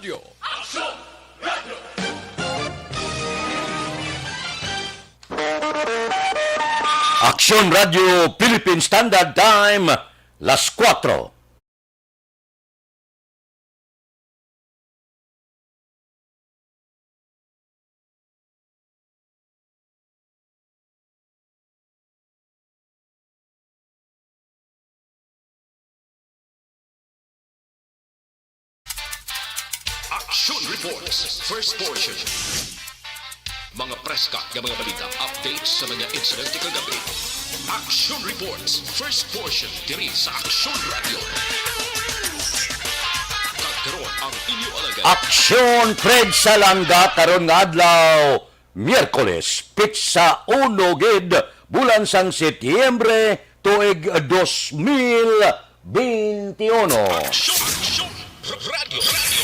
Radio. Aksyon Radio! Aksyon Radio Philippine Standard Time, las 4. Action Reports, first portion. Mga preska ng mga balita, updates sa mga insidente kagabi. Action Reports, first portion, diri sa Action Radio. Kagkaroon ang inyo alaga. Aksyon Fred Salanga karon nga adlaw, Miyerkules, pitsa 1 gid bulan sang Setyembre tuig 2021. Action Radio.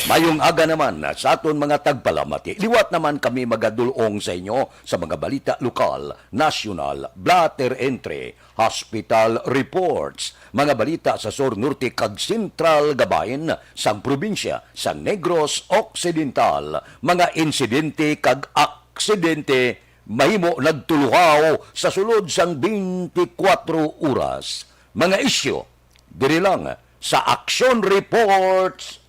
Mayong aga naman sa aton mga tagpalamati. Liwat naman kami magadulong sa inyo sa mga balita lokal, national, blatter entry, hospital reports, mga balita sa Sur Norte kag Central Gabayan, sang probinsya, sa Negros Occidental, mga insidente kag aksidente, mahimo nagtuluhaw sa sulod sang 24 oras. Mga isyo, diri lang sa Action Reports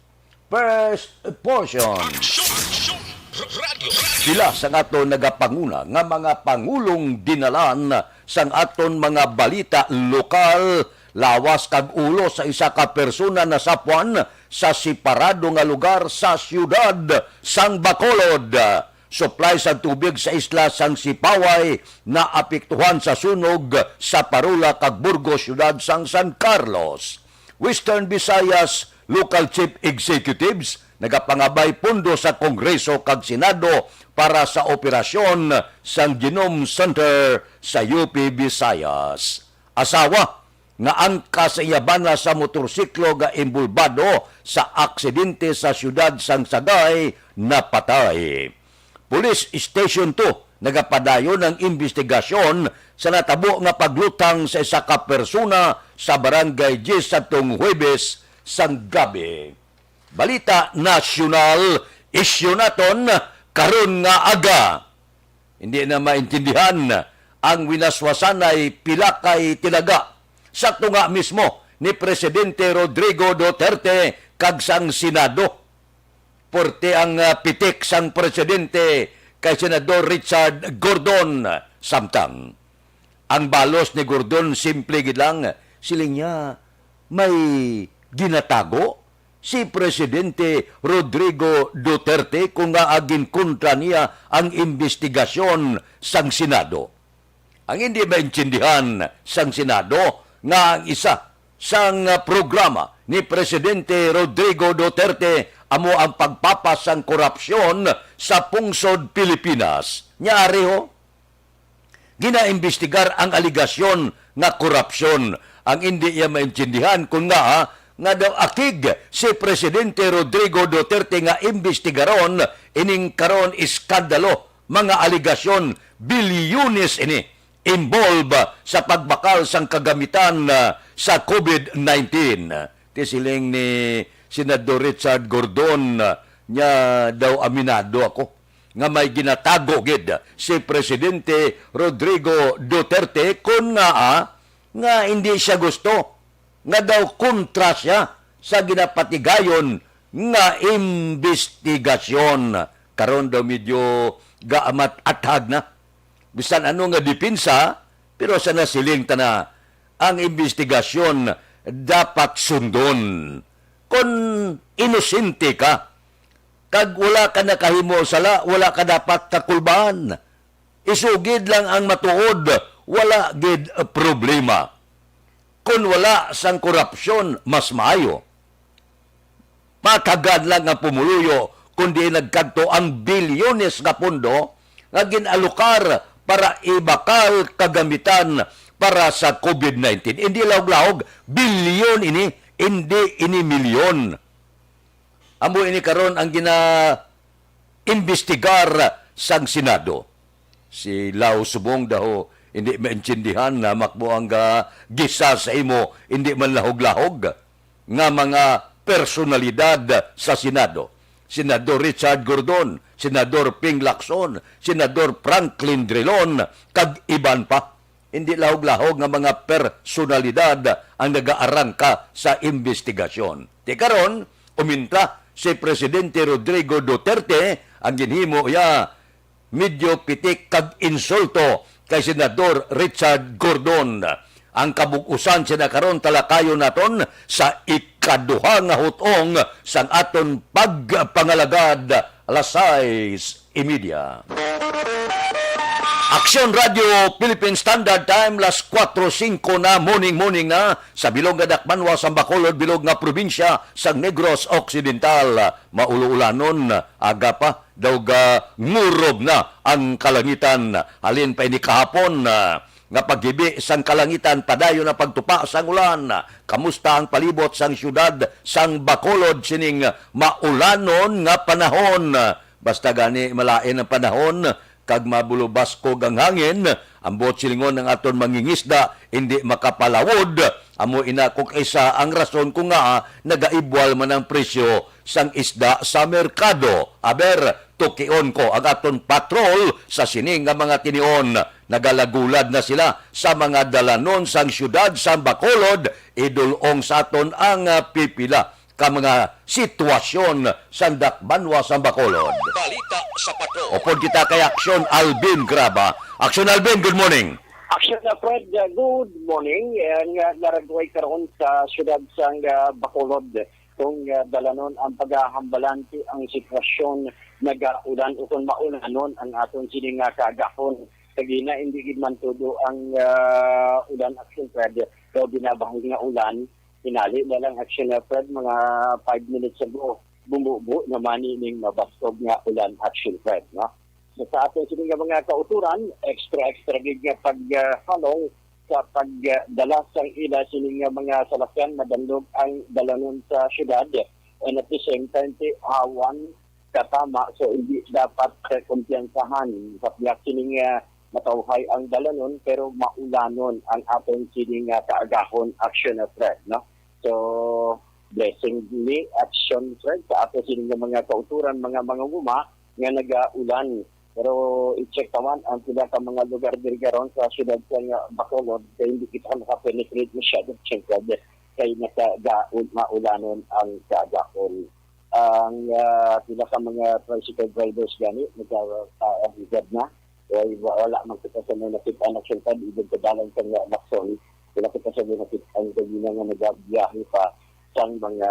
first portion. Action Radio. Sila sang aton nagapanguna nga mga pangulong dinalan sang aton mga balita lokal, lawas kag ulo sa isa ka persona na sapuan sa separado nga lugar sa siyudad sang Bacolod. Supply sa tubig sa isla sang Sipaway na apektuhan sa sunog sa Parula kag Burgos, siyudad sang San Carlos. Western Visayas Local Chief Executives nagapangabay pundo sa Kongreso kag Senado para sa operasyon sang Genome Center sa UP Visayas. Asawa nga angka sa iyabana sa motorsiklo nga imbulbado sa aksidente sa siyudad sang Sagay napatay. Police Station 2 nagapadayon ng investigasyon sa natabo nga paglutang sa isa ka persona sa Barangay G sa tung Huwebes sang gabi. Balita nasyonal, isyu naton karon nga aga. Hindi na maintindihan ang winaswasanay pilakay tilaga. Sakto nga mismo ni Presidente Rodrigo Duterte kag sang Senado. Porte ang pitik sang Presidente kay Senador Richard Gordon samtang. Ang balos ni Gordon simple gid lang, siling niya may ginatago si Presidente Rodrigo Duterte kung nga agin kontra niya ang investigasyon sang Senado. Ang hindi maintindihan sang Senado nga ang isa sang programa ni Presidente Rodrigo Duterte amo ang pagpapas sang korupsyon sa pungsod Pilipinas. Nyari ho, ginaimbestigar ang aligasyon nga korupsyon. Ang hindi iya maintindihan kung nga daw akig si Presidente Rodrigo Duterte nga imbestigaron ining karon iskandalo, mga aligasyon, bilyones ini involve sa pagbakal sang kagamitan sa COVID-19. Tisiling ni Senador Richard Gordon niya daw aminado ako nga may ginatago gid si Presidente Rodrigo Duterte kung nga hindi siya gusto nga daw kontra siya sa ginapatigayon nga investigasyon. Karon daw medyo gaamat athag na. Bisan ano nga dipinsa, pero sa nasiling na ang investigasyon dapat sundon. Kung inosente ka, kag wala ka nakahimo sala, wala ka dapat kakulbaan. Isugid lang ang matuod, wala gid problema. Kung wala sang korupsyon, mas maayo. Makagad lang ang pumuluyo kundi nagkanto ang bilyones nga pondo nga ginalukar para ibakal kagamitan para sa COVID-19. Hindi lahog-lahog, bilyon ini, hindi ini milyon. Amo ini karon ang gina-investigar sang Senado. Si Lau Subong daw hindi maintindihan na makbo ang gisa sa imo, hindi man lahog-lahog nga mga personalidad sa Senado. Senador Richard Gordon, Senador Ping Lacson, Senador Franklin Drilon, kag iban pa. Hindi lahog-lahog nga mga personalidad ang nagaarangka sa investigasyon. Di karon, uminta si Presidente Rodrigo Duterte ang ginhimo ya medyo pitik kag insulto kay Senador Richard Gordon. Ang kabug-usan sina karon talakayon naton sa ikaduha nga hutong sang aton pagpangalagad alas 6:30. Aksyon Radio Philippine Standard Time las 4:05 na morning na sa bilog nga Dakbanwa sa Bacolod, bilog nga probinsya sa Negros Occidental. Mauluulanon aga pa daw ga ngurob na ang kalangitan. Halin pa ini kahapon nga paghibi sang kalangitan padayon na pagtupa sang ulan. Kamusta ang palibot sang syudad sang Bacolod sining maulanon nga panahon? Basta gani malain ang panahon kag mabulubaskog ang hangin, ang buot silingon ng aton mangingisda hindi makapalawod. Amo ina kung isa ang rason kung nga nagaibwal man ang presyo sang isda sa merkado. Aber, tukion ko ang aton patrol sa sining nga mga tinion. Nagalagulad na sila sa mga dalanon sang syudad sa Bacolod, idulong sa aton ang pipila ka mga sitwasyon sa Dakbanwa sa Bacolod. Balita sa patrol. Upod kita kay Aksyon Alvin Graba. Aksyon Alvin, good morning. Aksyon na Fred, good morning. Naragway karon sa syudad sang Bacolod kung dalanon ang paghahambalanti ang sitwasyon nagaulan o kung maulanon ang aton sining kagahon. Sagina hindi gid man tudo ang ulan Aksyon Fred. So binabahog nga ulan, hinali na lang Aksyon na Fred mga 5 minutes ago bumubo naman ining mabastog nga ulan Aksyon Fred, no? So, sa ating sining mga kauturan, extra gig nga paghalong sa pagdala sang ila sining mga salakyan madandog ang dalanon sa syudad, and at the same time awan katama, so hindi dapat kumpiyansahan sa piyak sining matawhay ang dalanon pero maulanon ang ating sining kaagahon Aksyon na Fred, no? So blessing ni Aksyon Fred sa ato sining mga kauturan mga guma nga nagaulan. Pero i-check naman ang sila ka mga lugar diri karon sa syudad sa Bacolod kay hindi kita makapenetrate masyado syempre kay maulanon ang kagahon. Ang sila ka mga tricycle drivers gani nagka-agad na ay wala man kita sa mga nakita Aksyon Fred ibig kadalan sa Lacson. Wala kita sa mga nakita ang gina nga nagabiyahe pa sang mga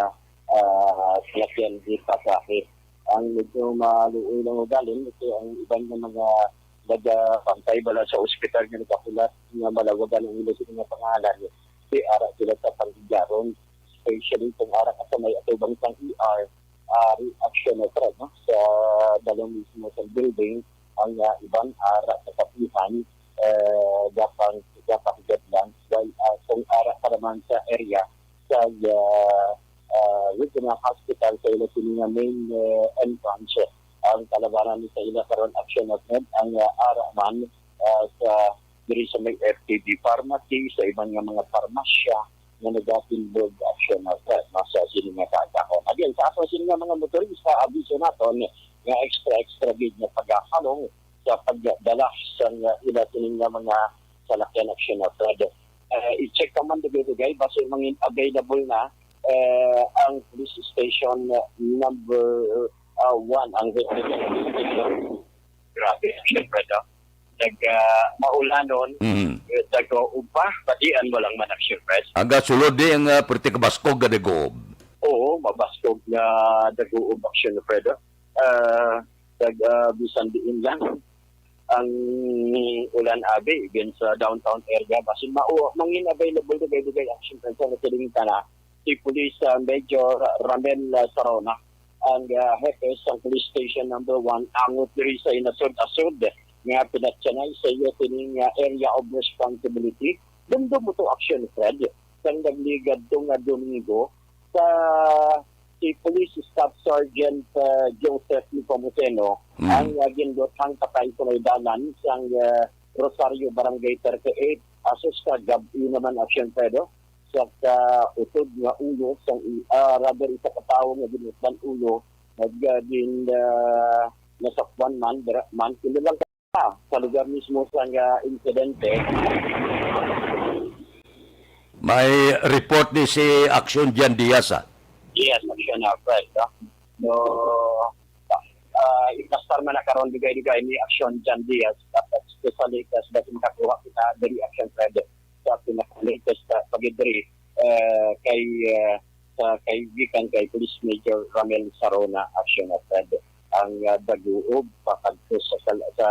salakyan di pasahe. Ang medyo maluoy lang ugalin, ito ang ibang mga nagpantay bala sa ospital nga nakakulat nga malawagan ang ilos nga pangalan. Si ara sila sa panggigaron, especially kung ara ka sa may atubang sang ER, Aksyon na Fred, no? Sa dalawang mismo sa building, ang ibang ara sa kapihan, gapang lang, while kung ara pa naman sa area, sa regional hospital sa ila sining main entrance ang kalabanan sa ila karon Aksyon na Fred ang araman sa diri sa may FTD pharmacy sa ibang mga parmasya nga nagatilbog Aksyon na Fred sa sining kagahon. Again, sa ato sining mga motorista abiso naton nga extra gid nga paghalong sa pagdala sa ila sining mga salakyan Aksyon na Fred. I-check naman dugay base mangin available na ang police station number 1 ang grabe syempre maulanon nag-upa patian mo lang man Aksyon Fred Aga sulod di ang pertikabaskog ga dagoob. oo mabaskog na dagoob Aksyon Fred bisan diin lang ang ulan abi again sa downtown area basin mangin available dugay Aksyon Fred sa tiling kana si Police Major Ramel Sarona ang hepe sa police station number 1 angot diri sa inasod-asod nga pinatsanay sa iyo tining area of responsibility. Dumdum mo to Aksyon Fred sang nagligad tong Domingo sa si Police Staff Sergeant Joseph Nicomuseno ang gindotang patay sa dalan sang Rosario Barangay 38 asos ka gabi naman Aksyon Fred sa utod nga ulo sa rather isa ka tawo nga ginutban ulo din nasakwan man kinilang ka sa lugar mismo sa insidente. May report ni si Action Jan Diaz. Yes, Action Fred. So, ikastar man nakaroon digay-digay ni Action Jan Diaz, especially kasi makakuha kita dari Action Fred sa pinaka-latest pagidri kay kaibigan kay Police Major Ramel Sarona Action Fred ang daguob pakadto sa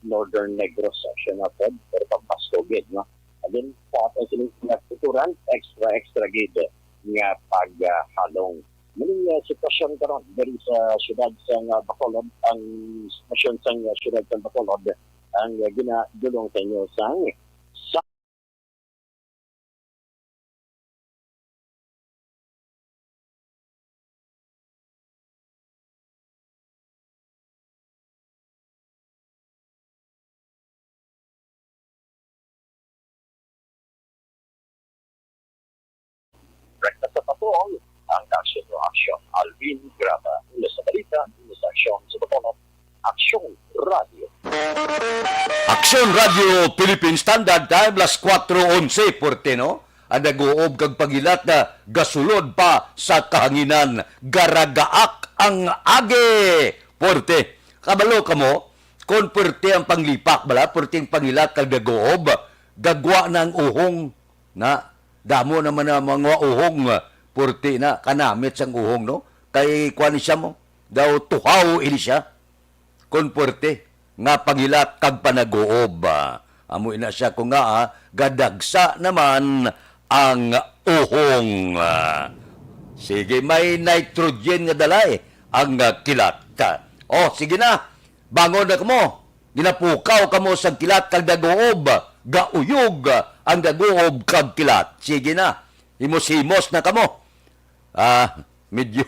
Northern Negros Action Fred pero pagpastogid, no? Again, sa ating sinuturan, extra gid nga paghalong. Muling sitwasyon karon dari sa syudad sa Bacolod, ang sitwasyon sa syudad sa Bacolod ang ginadulong sa inyo sa rekta sa patuong ang aksyon Alvin Graba mula sa balita mula sa aksyon sa Bacolod, Aksyon Radio. Action Radio Philippine Standard Time, las 4:11 porteno. Ang nag-uob kag pagilat na gasulod pa sa kahanginan, garagaak ang age. Porte, kabalo ka mo, kung porte ang panglipak bala, porte ang pangilat kag nag-uob, gagwa ng uhong na, damo naman na mga uhong, porte na, kanamit sang uhong, no? Kay kuan siya mo, daw tuhaw ini siya, kung porte, nga pangilat kag panag-uob. Amo ina siya kung nga, gadagsa naman ang uhong. Sige, may nitrogen nga dalay ang kilat. O, sige na, bangon na kamo. Ginapukaw kamo sa kilat kag daguob. Gauyog ang daguob kag kilat. Sige na, himos-himos na kamo. Medyo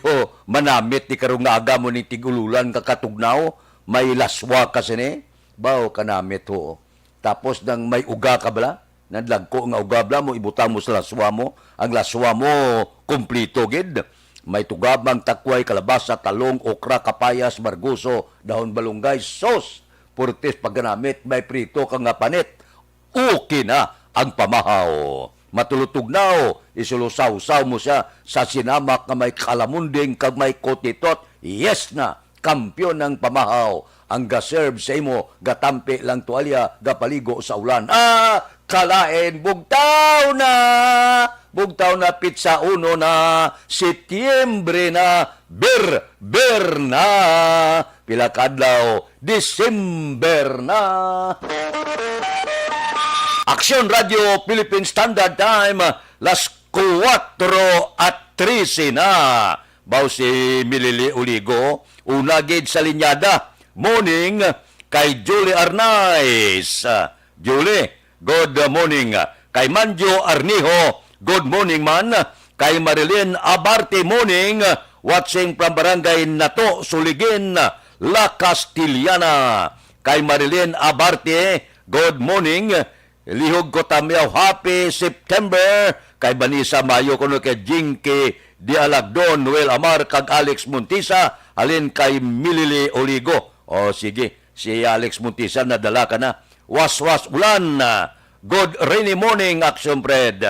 manamit ni karungaga mo ni tigululan kakatugnaw. May laswa kasi ni. Bao kanamit ho. Tapos nang may uga ka bala, nadlagko nga uga bala mo, ibutang mo sa laswa mo. Ang laswa mo, kumplito gid. May tugabang takway, kalabasa, talong, okra, kapayas, marguso, dahon balunggay, sos. Purtis pagganamit, may prito kang nga panit. Okay na ang pamahaw. Matulutugnaw, isulusaw-saw mo siya sa sinamak na may kalamunding kag may kotitot. Yes na, kampyon ng pamahaw. Ang gaserve sa imo, gatampi lang tuwalya, gapaligo sa ulan. Kalain, bugtaw na! Bugtaw na pizza 1 na, Setyembre na, ber na, pila kadlaw, December na. Aksyon Radio Philippine Standard Time, las 4:13 na. Baw si Milili Uligo, unagid sa linyada. Morning kay Julie Arnaiz. Julie, good morning. Kay Manjo Arniho, good morning man. Kay Marilyn Abarte, morning. Watching from Barangay Nato, Suligin, La Castillana. Kay Marilyn Abarte, good morning. Lihog ko tamiyaw, happy September. Kay Banisa Mayo, kuno kay Jinky Dialagdon, Noel Amar, kag Alex Montisa, alin kay Milili Oligo. O sige, si Alex Montisa nadala ka na. Was ulan. Good rainy morning, Action Fred.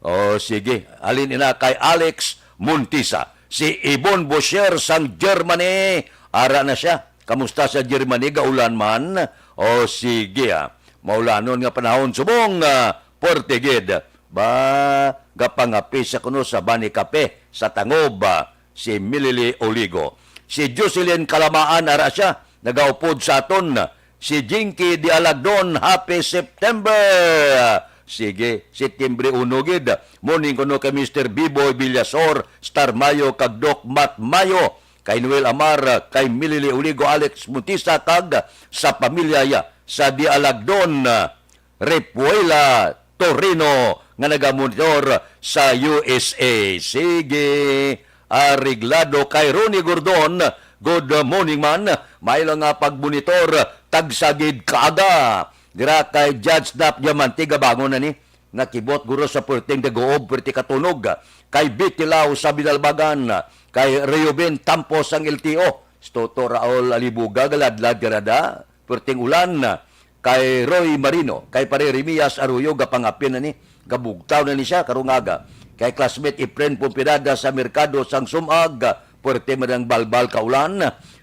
O sige, alin ina kay Alex Montisa. Si Ibon Bosher sang Germany. Ara na siya. Kamusta sa Germany? Gaulan man? O sige, maulanon nga panahon. Subong, Portigid. Ba, gapangapi sa kuno sa Bani Kape, sa Tangob, si Milili Oligo. Si Jocelyn Kalamaan, ara siya. Nagaupod sa aton. Si Jinky Dialagdon, happy September. Sige, Setyembre 1 gid. Morning kuno kay Mr. B-Boy Villasor, Star Mayo, kag Doc Matt Mayo. Kay Noel Amar, kay Milili Uligo, Alex Montisa, kag sa pamilya sa Dialagdon, Repuela, Torino, nga nagamonitor sa USA. Sige, ariglado kay Ronnie Gordon, good morning man. May lang nga pagbunitor, tagsagid kaaga. Dira kay Judge Nap Diamantiga, bangon na ni. Nakibot guro sa perting daguob, perti katunog. Kay Bitilaw sa Binalbagan, kay Reuben Tampos ang LTO, Toto Raul Alibuga, galadlad garada, perting ulan na, kay Roy Marino, kay pare Remias Arroyo, gapangapin na ni, gabugtaw na ni siya, karungaga, kay classmate Efren Pumpirada sa Merkado sang Sumag, puwerte madang balbal kaulan,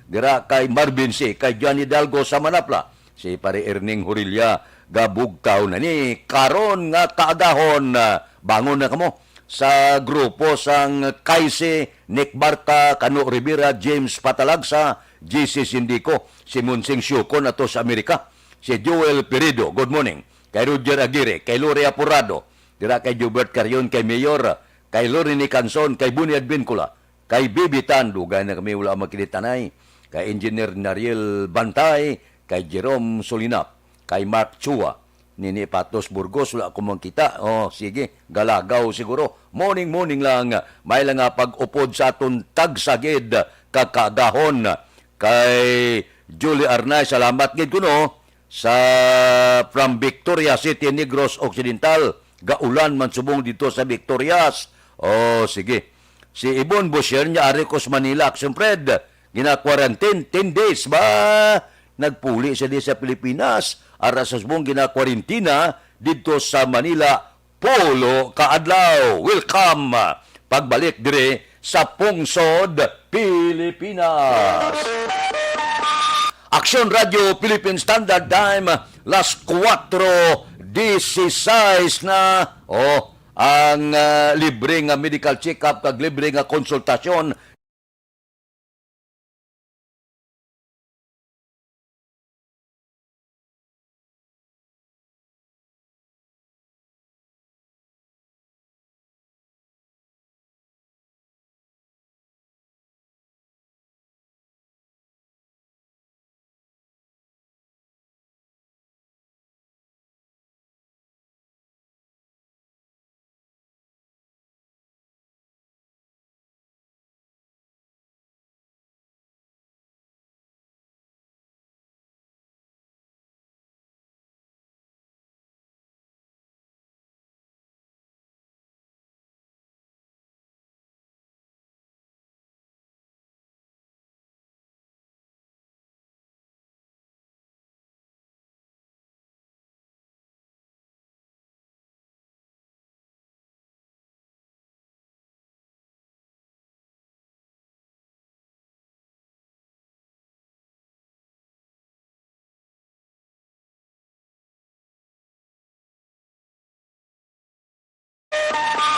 dira kay Marvin C, kay Johnny Dalgo sa Manapla, si pare Erning Horilla, gabugtaw na ni, karon nga kaagahon, bangon na kamo, sa grupo sang Kaise, Nick Barta, Cano Rivera, James Patalagsa, GC Sindico, si Munsing Syukon ato sa Amerika, si Joel Perido, good morning, kay Roger Aguirre, kay Lore Apurado, dira kay Jubert Carion, kay Mayor, kay Lorini Canson, kay Bunyad Bincula, kay Bibi Tan, dugay na kami wala makinitanay, kay Engineer Nariel Bantay, kay Jerome Solinap, kay Mark Chua, Nini Patos Burgos, wala akong makita. Oh, sige, galagaw siguro. Morning lang, may lang nga pag-upod sa aton tagsagid kakagahon kay Julie Arnay. Salamat gid kuno sa from Victoria City, Negros Occidental. Gaulan man subong dito sa Victorias. Oh, sige. Si Ibon Bosher niya Aricos Manila, Action Fred. Gina-quarantine 10 days ba? Nagpuli siya di sa Pilipinas. Ara sa subong gina-quarantina dito sa Manila. Polo kaadlaw. Welcome. Pagbalik dire sa Pungsod, Pilipinas. Action Radio Philippine Standard Time, las 4:16 na. Ang libre nga medical check-up kag libre nga konsultasyon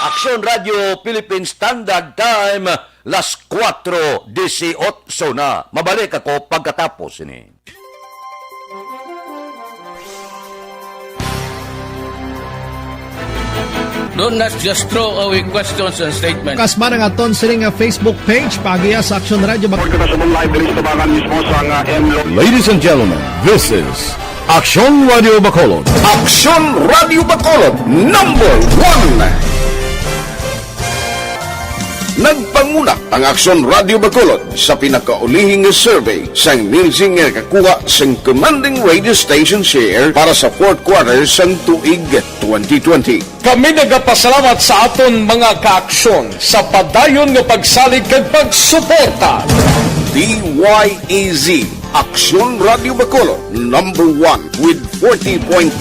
Action Radio Philippine Standard Time, las 4:18 na. Mabalik ako pagkatapos ini. Do not just throw away questions and statements. Kasma ng aton sining Facebook page pagiya sa Action Radio. Ladies and gentlemen, this is Action Radio Bacolod. Action Radio Bacolod, number 1. Nagpanguna ang Action Radio Bacolod sa pinakaulihing survey sang nilsing nga kakuha sang commanding radio station share para sa fourth quarter sang tuig 2020. Kami nagapasalamat sa aton mga kaaksyon sa padayon nga pagsalig kag pagsuporta. DYEZ Action Radio Bacolod, number 1 with 40.10%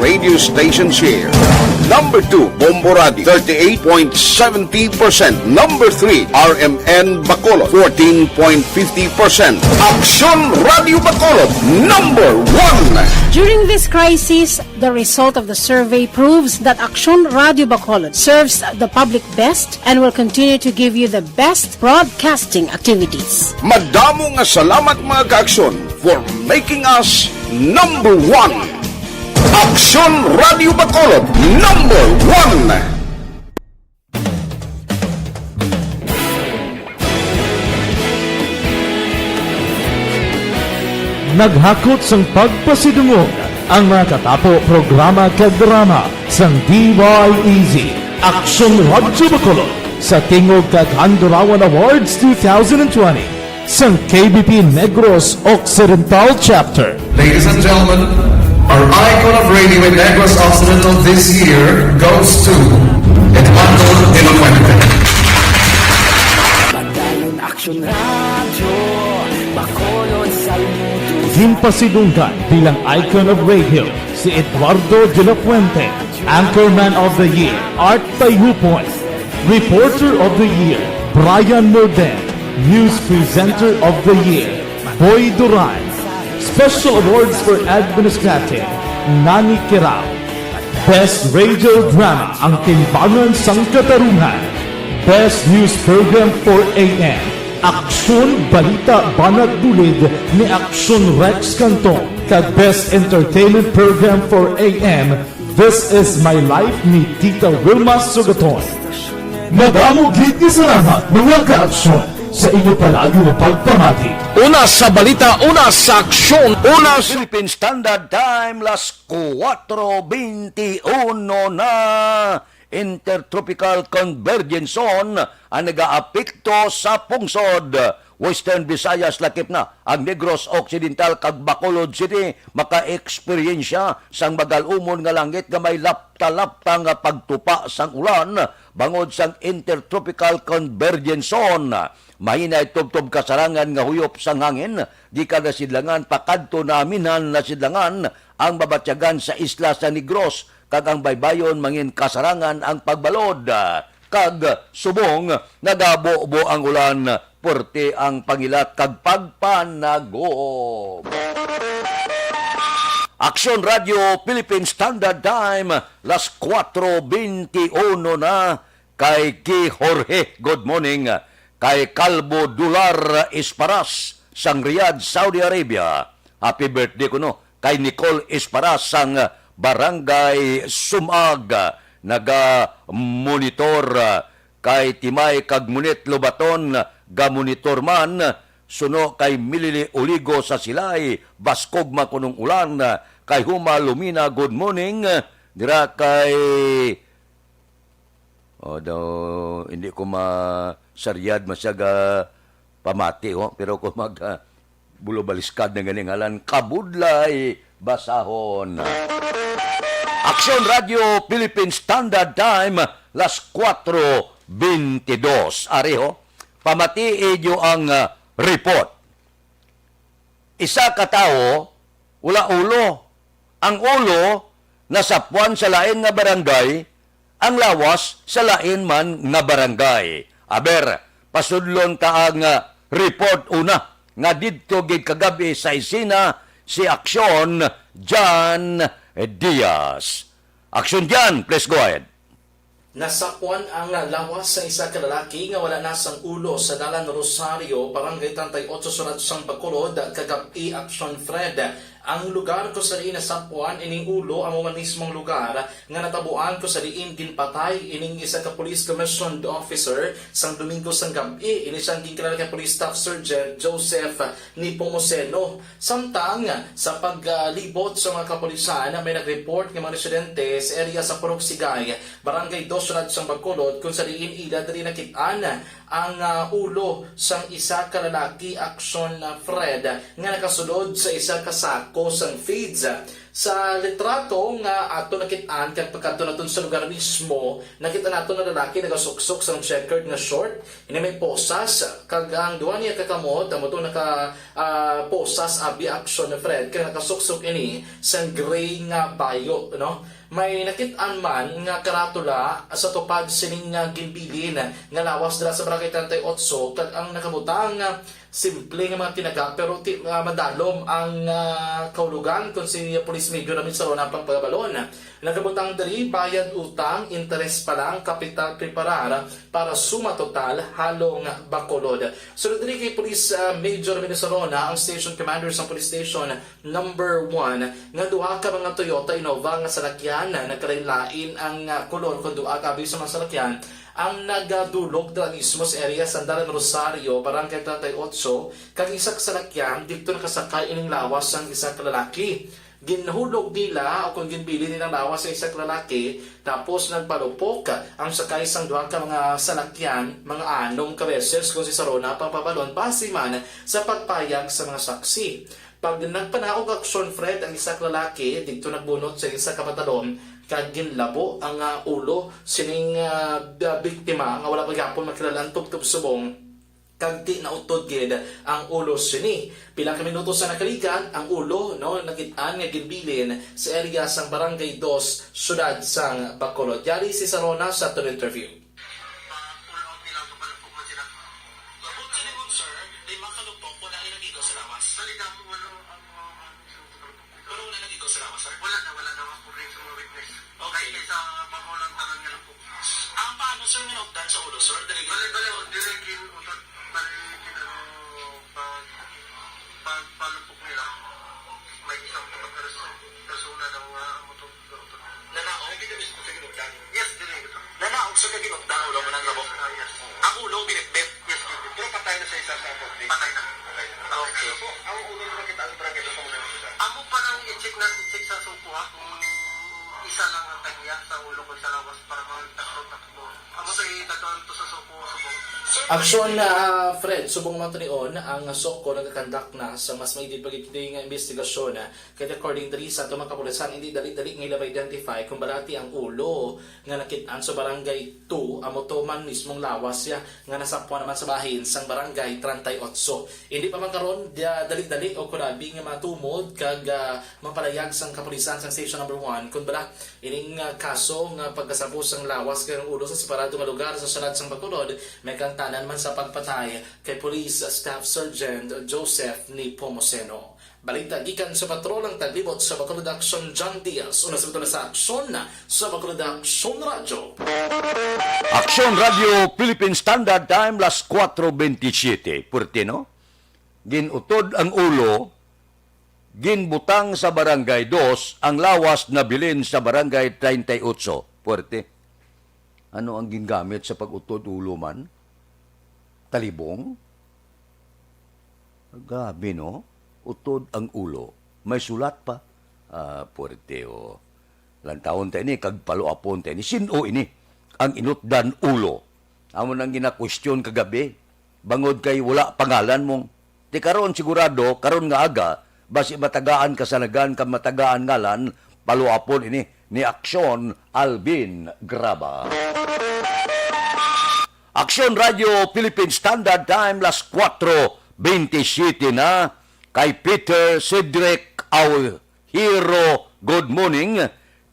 radio station share. Number 2, Bombo Radio, 38.70%. Number 3, RMN Bacolod, 14.50%. Action Radio Bacolod, number 1. During this crisis, the result of the survey proves that Action Radio Bacolod serves the public best and will continue to give you the best broadcasting activities. Madamo nga salamat mga kaaksyon for making us number 1. Action Radio Bacolod, number 1. Naghakot sang pagpasidungog ang mga katapo programa kag drama sang DYEZ Action Radio Bacolod sa Tingog kag Handurawan Awards 2020 sang KBP Negros Occidental Chapter. Ladies and gentlemen, our icon of radio in Negros Occidental this year goes to Edmundo Ilocuente. Gimpasidunggan bilang icon of radio si Eduardo de la Fuente, Anchorman of the Year, Art Tayupoy, Reporter of the Year, Brian Morden, News Presenter of the Year, Boy Duran, Special Awards for Administrative, Nani Kirao, Best Radio Drama ang Timbangan sang Katarungan, Best News Program for AM, Aksyon Balita Banat Dulid ni Aksyon Rex Canton, kag Best Entertainment Program for AM, This Is My Life ni Tita Wilma Sugaton. Madamo gid ni salamat mga ka-aksyon sa inyo palagi ng pagpamati. Una sa balita, una sa aksyon, una sa... Philippine Standard Time, las 4:21 na. Intertropical Convergence Zone ang nag-aapekto sa pungsod. Western Visayas lakip na ang Negros Occidental kag Bacolod City maka-eksperyensya sang magalumon nga langit nga may lapta-lapta nga pagtupa sang ulan bangod sang Intertropical Convergence Zone. Mahina tubtob kasarangan nga huyop sang hangin di kada sidlangan pakadto na aminan na sidlangan ang babatyagan sa isla sa Negros kag ang baybayon mangin kasarangan ang pagbalod kag subong nagabo-bo ang ulan porte ang pangilat kag pagpanago. Aksyon Radio Philippine Standard Time, las 4:21 na. Kay Ki Jorge, good morning. Kay Calvo Dular Esparas sang Riyadh, Saudi Arabia, happy birthday ko no. Kay Nicole Esparas sang Barangay Sumag, naga-monitor. Kay Timay Kagmunit Lobaton, ga-monitor man. Suno kay Milili Uligo sa Silay, Baskog makunong ulan. Kay Huma Lumina, good morning. Dira kay... hindi ko masaryad masyaga pamati, pero kung bulobaliskad na ganing halan, Kabudlay Basahon. Aksyon Radio Philippine Standard Time, las 4:22. Areho, pamati inyo ang report. Isa ka tao, wala ulo. Ang ulo, nasa puwan sa lain nga barangay, ang lawas sa lain man nga barangay. Aber, pasudlon ka ang report una nga didto gid kagabi sa isina si Aksyon John Diaz. Aksyon John, please go ahead. Nasapuan ang lawas sa isa ka lalaki nga wala nasang ulo sa Dalan Rosario, Barangay 38 Surat sang Bacolod, kagabi. Aksyon Fred. Ang lugar ko sa diin nasapuan ining ulo ang mga mismong lugar nga natabuan ko sa diin ginpatay ining isa ka police commissioned officer sang Domingo sang gabi. Ini siyang ginkilala kay Police Staff Sergeant Joseph Nipomoseno. Samtang sa paglibot sa mga kapulisan may nag-report ng mga residente sa area sa Purok Sigay, Barangay 2 Surat sang Bacolod, kung sa diin ila dali nakitaan ang ulo sang isa ka lalaki. Aksyon Fred nga nakasulod sa isa ka sako sang feeds. Sa litrato nga ato nakitaan kag pagkadto naton sa lugar mismo, nakita nato na lalaki nagasuksok sang checkered nga short, ini may posas kag ang duwa niya kakamot amo to naka posas abi. Aksyon Fred kag nakasuksok ini sang gray nga bayo, no? May nakitaan man nga karatula sa tupad sining ginbilin nga lawas dira sa Barangay 38 kag ang nakabutang simple nga mga tinaga pero madalom ang kaulugan kung si Police Major namin sa ronang pagbabalon. Nakabutang diri bayad utang, interes pa lang, kapital preparar para suma total halong Bacolod. So diri kay Police Major Minnesota ang station commander sa police station number 1 nga duha ka mga Toyota Innova nga salakyan nagkalain ang kolor kung duha ka bisa mga salakyan ang nagadulog dala mismo sa area sa Dalan Rosario, Barangay 38, kag isa ka salakyan dito nakasakay ining lawas ang isa ka lalaki. Ginhulog nila o kung ginbili nilang lawas sa isa ka lalaki, tapos nagpalupok ang sakay sang duha ka mga salakyan, mga anong kabeses kung si Sarona pampabalon pasiman sa pagpayag sa mga saksi. Pag nagpanaog Aksyon Fred ang isa ka lalaki, dito nagbunot sa isa ka patalon, kag ginlabo ang ulo sining biktima nga wala pagyapon makilalang tubtub subong kag di na utod gid ang ulo sini. Pila ka minuto sa nakalikan ang ulo nakit-an nga ginbilin sa area sang Barangay 2, syudad sang Bacolod. Yari si Sarona sa to interview. Sir, minogdan sa ulo, sir. Balik, direkin, utot, balikin, pagpalupok nila. May isang persona ng motor. Nanaog? Yes, direkin. Nanaog sa kaginogdan, ulo mo nang labok? Yes. Ang ulo, binitbit? Yes, binitbit. Pero patay na sa isa sa public? Patay na. Okay. Ang ulo na kita, ang barangay sa muna ng isa. Amo pa lang i-check sa suko, ha? Kung isa lang ang kanya sa ulo ko sa lawas para mag-takbo. Amo sa'yo tatawag to sa suko. Aksyon na Fred, subong matunion ang SOCO nagkakandak na sa mas maigid pagkikiting nga investigasyon kaya according dali sa itong mga kapulisan hindi dali-dali nga ila identify kung barati ang ulo nga nakitaan sa barangay 2 amo to man mismong lawas ya nga nasapuan naman sa bahin sang barangay 38. Hindi pa man karon dali-dali o kurabi nga matumod kag mapalayag sang kapulisan sang station number 1 kun bala ining kaso nga pagkasapos sang lawas kay ang ulo sa separado nga lugar sa syudad sang Bacolod may kantanan man sa pagpatay kay Police Staff Sergeant Joseph Nepomuceno. Balita gikan sa patrolang taglibot sa Bacolod Action John Diaz. Una sa sa aksyon na sa Bacolod Action Radio. Aksyon Radio Philippine Standard Time las 4:27. Purtino, ginutod ang ulo, ginbutang sa Barangay 2, ang lawas na bilin sa Barangay 38. Puerte. Ano ang gingamit sa pag-utod ulo man? Talibong? Gabi, no? Utod ang ulo. May sulat pa. Puerte, o. Lantaon tayo ni, kagpaluapon tayo ni. Sino ini? Ang inutdan ulo. Amo nang gina-question kagabi. Bangod kay wala pangalan mong. Di karon sigurado, karon nga aga, basi matagaan kasanagan ka matagaan ngalan, paluapon ini ni Aksyon Alvin Graba. Aksyon Radio Philippine Standard Time las 4:27 na kay Peter Cedric our hero good morning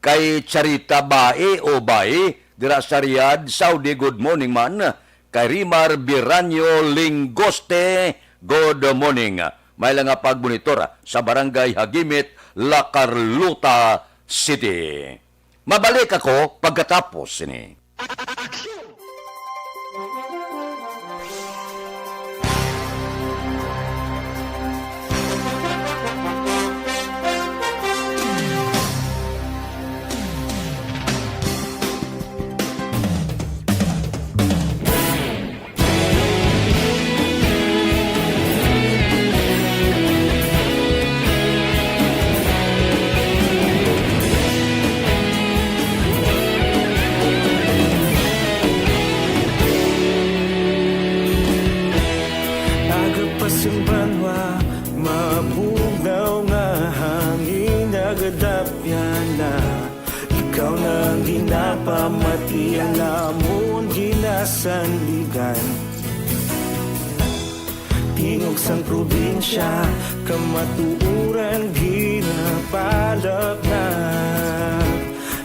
kay Charita Bae o Bae dira sa Riyadh Saudi good morning man kay Rimar Biranyo Lingoste good morning may lang nga pagbonitor sa Barangay Hagimit La Carlota City. Mabalik ako pagkatapos ini. Pamati ang namon ginasandigan Tingog sang probinsya kamatuuran ginapalak na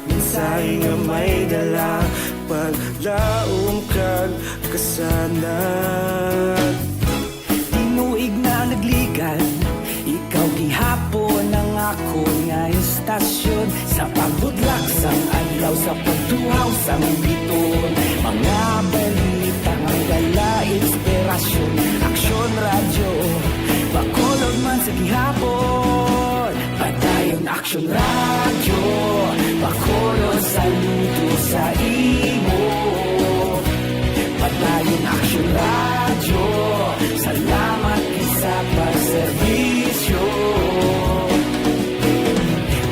Minsay nga may dala paglaom kag kasanad Tinuig na nagligan ikaw gihapon ang ako nga istasyon Sa pagbudlak sang adlaw sa pagtuhaw sang biton Mga balita ang dala inspirasyon Aksyon Radio Bacolod man sa gihapon Padayon Aksyon Radio Bacolod saludo sa imo Padayon Aksyon Radio Salamat sa pagserbisyo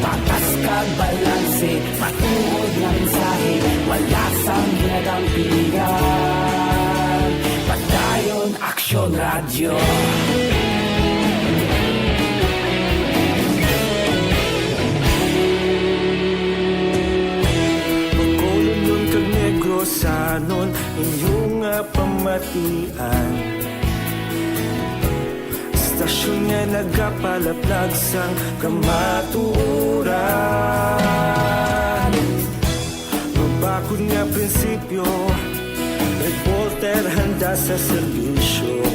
Patas kag balanse Matuod na mensahe Wala sang ginagampingan Padayon Aksyon Radio Bacolod nun kag Negros Sanon Inyong pamatian Istasyon nga nagapalaplag sang kamatuuran. Mabakod nga prinsipyo, reporter handa sa serbisyo.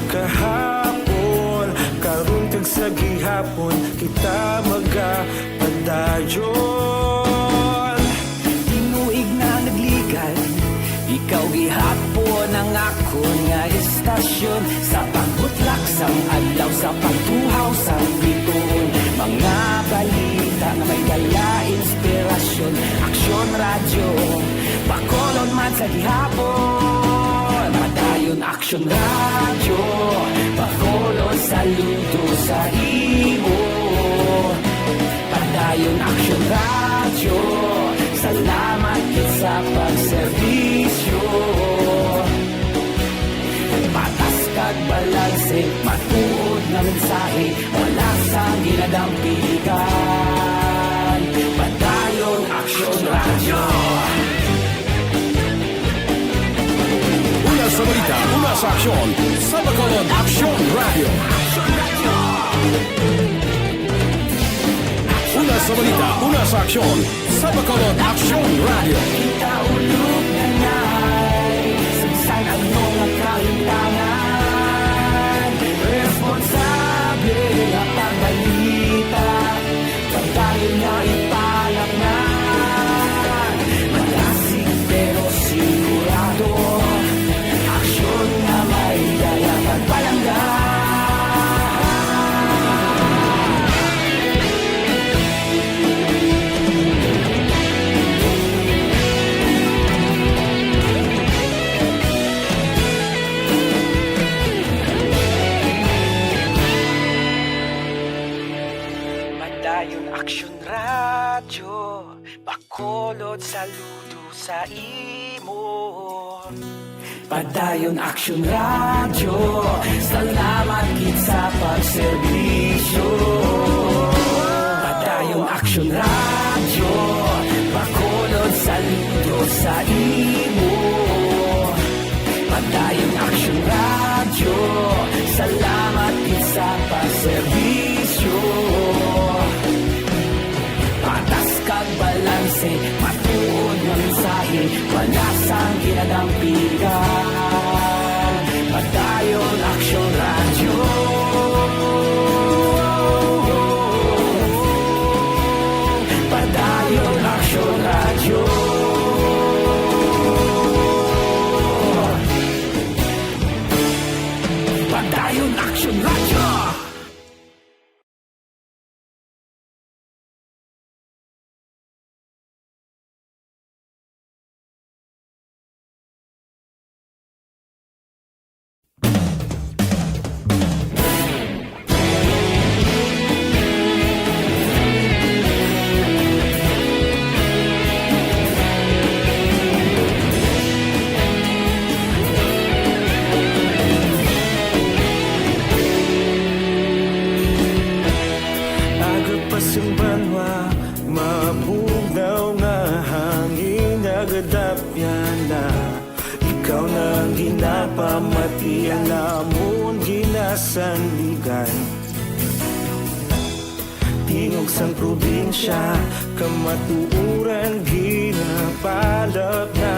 Kahapon, karon kag sa gihapon, kita magapadayon. Tinuig na nagligan, ikaw gihapon ang akon nga istasyon. Sa pagbutlak sang adlaw, sa pagtuhaw sang biton, mga balita nga may dala inspirasyon. Aksyon radyo, Bacolod man sa gihapon. Padayon Aksyon radyo, Bacolod saludo sa imo. Padayon Aksyon radyo, salamat kit sa pagserbisyo. Patas kag balanse, matuod na mensahe, wala sa ginadampigan. Padayon Aksyon radyo. Una sa balita, una sa aksyon, sa Bacolod Aksyon Radio. Una sa balita, una sa aksyon, sa Bacolod Aksyon Radio. Kita ulog na na'y sagsang ang mga kaintangan. Responsable na pagbalita, pagdayon na ipalaknan. Malasig pero sigurado, aksyon na may dayang pagpalanggan. Padayon Aksyon radyo, Bacolod saludo sa imo. Padayon Aksyon radyo, salamat kit sa pagserbisyo. Padayon Aksyon radyo, Bacolod saludo sa imo. Padayon Aksyon radyo, salamat kit sa pagserbisyo. Patas kag balanse, matuod na mensahe, wala sang ginadampigan. Padayon Aksyon radyo. Padayon Aksyon radyo. Padayon Aksyon radyo. Agapasumbanwa, mabugnaw nga hangin agadapyan na. Ikaw nang ginapamatian namon ginasandigan. Tingog sang probinsya, kamatuuran ginapalap na.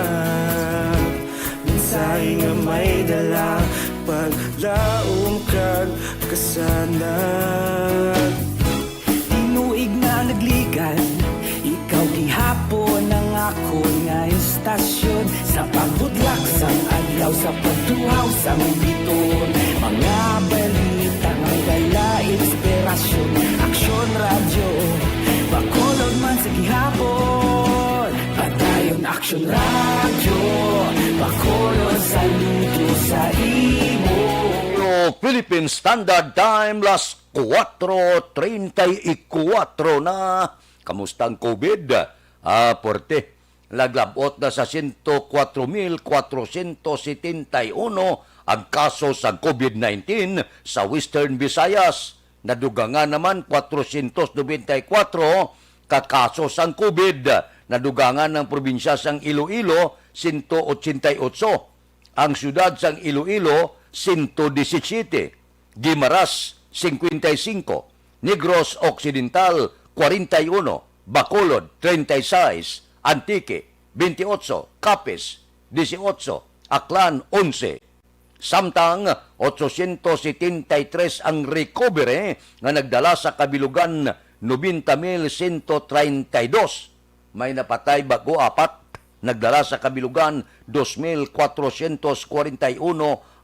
Mensahe nga may dala, paglaom kag kasanag. Tinuig na nagligan, ikaw gihapon ang akon nga istasyon. Sa pagbudlak sang adlaw, sa pagtuhaw sang biton, mga balita nga dala inspirasyon. Aksyon radyo, Bacolod man sa gihapon. Padayon Aksyon radyo, Bacolod saludo sa imo. Philippine Standard Time, las 4:34 na. Kamusta ang COVID? Porte. Laglabot na sa 104,471 ang kaso sa COVID-19 sa Western Visayas. Nadugangan naman 494 kakaso sa COVID. Nadugangan ng probinsya sang Iloilo 188. Ang siyudad sang Iloilo 117. Guimaras 55, Negros Occidental 41, Bacolod 36, Antique 28, Capiz 18, Aklan 11. Samtang 873 ang recovery nga nagdala sa kabilugan 90,132. May napatay bago 4, nagdala sa kabilugan 2,441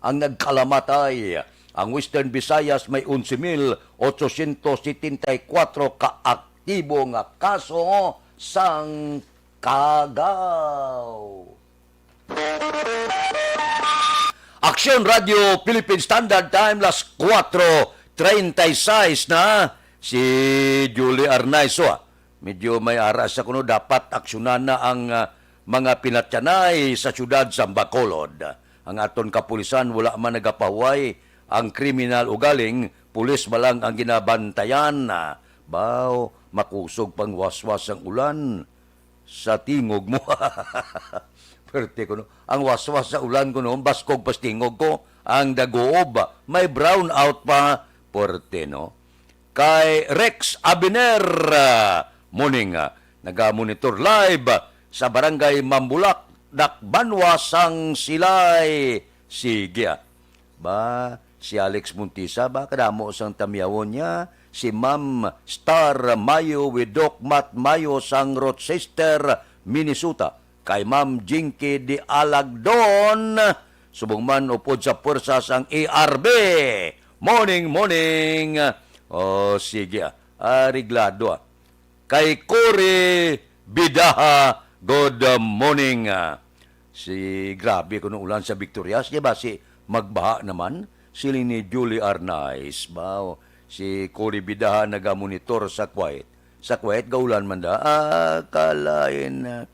ang nagkalamatay. Ang Western Visayas may 11,874 kaaktibo nga kaso sang kagaw. Aksyon Radio Philippine Standard Time, las 4:36 na. Si Julie Arnaizo, medyo may aras sa kuno, dapat aksyonan na ang mga pinatyanay sa syudad sa Bacolod. Ang aton kapulisan wala man nagapahuway ang kriminal ugaling, pulis malang ang ginabantayan. Baw, makusog pang waswas ang ulan sa tingog mo. Perte ko no. Ang waswas sa ulan ko no, baskog pas tingog ko, ang dagoob, may brown out pa, perte no. Kay Rex Abiner, morning, naga-monitor live sa barangay Mambulak, Dakbanwa sang Silay. Sige, ba, si Alex Muntisa, ba, kadamo sang tamyawon niya, si Ma'am Star Mayo with Doc Matt Mayo sang Rochester, Minnesota. Kay Ma'am Jinky di Alagdon, subong man upod sa puwersa sang ARB. Morning, morning. Oh, sige. Ariglado. Kay Cory Bidaha, good morning. Si grabe ko nung ulan sa Victorias. Di ba si magbaha naman? Sili ni Julie Arnaiz. Ba, si Cory Bidaha nagamonitor sa Kuwait. Sa Kuwait, gaulan man da. Kalain.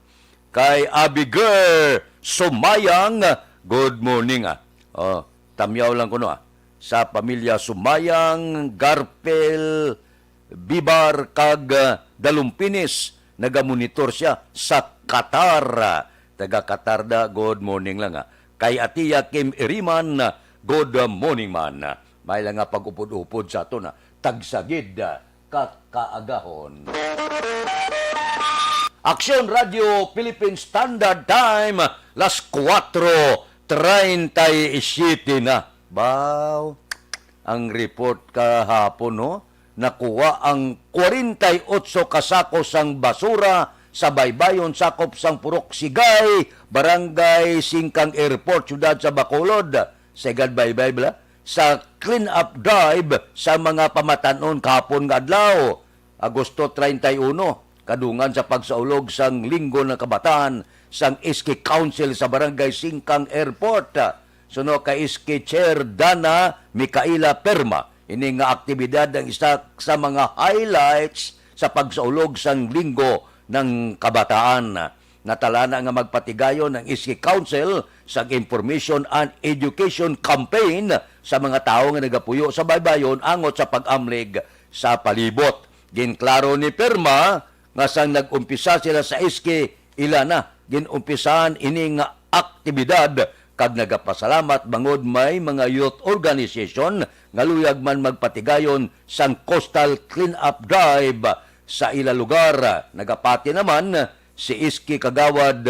Kay Abigail Sumayang, good morning. Tamyaw lang ko no. Sa pamilya Sumayang, Garpel, Bibar, kag Dalumpinis, nagamonitor siya sa Qatar. Taga Qatar da, good morning lang. Kay Atiya Kim Iriman, good morning man. May lang nga pag-upod-upod sa ito na tagsagid kakaagahon. Aksyon Radio Philippine Standard Time, las 4:37 na. Baw, ang report kahapon, no? Nakuha ang 48 kasakos ang basura sa baybayon sakop sang Purok Sigay, Barangay Singkang Airport, Syudad sa Bacolod. Segad baybay bala sa clean up drive sa mga pamatanon kahapon nga adlaw, Agosto 31. Kadungan sa pagsaulog sang Linggo ng Kabataan sang SK Council sa Barangay Singkang Airport. Suno kay SK Chair Dana Micaela Perma. Ini nga aktibidad ang isa sa mga highlights sa pagsaulog sang Linggo ng Kabataan. Natalana nga magpatigayon ng SK Council sa Information and Education Campaign sa mga tao nga nagapuyo sa baybayon angot sa pag-amlig sa palibot. Ginklaro ni Perma nga sang nag-umpisa sila sa SK, ilana ginumpisahan ini nga aktibidad kag nagapasalamat bangod may mga youth organization nga luyag man magpatigayon sang Coastal Cleanup Drive sa ila lugar. Nagapati naman si SK Kagawad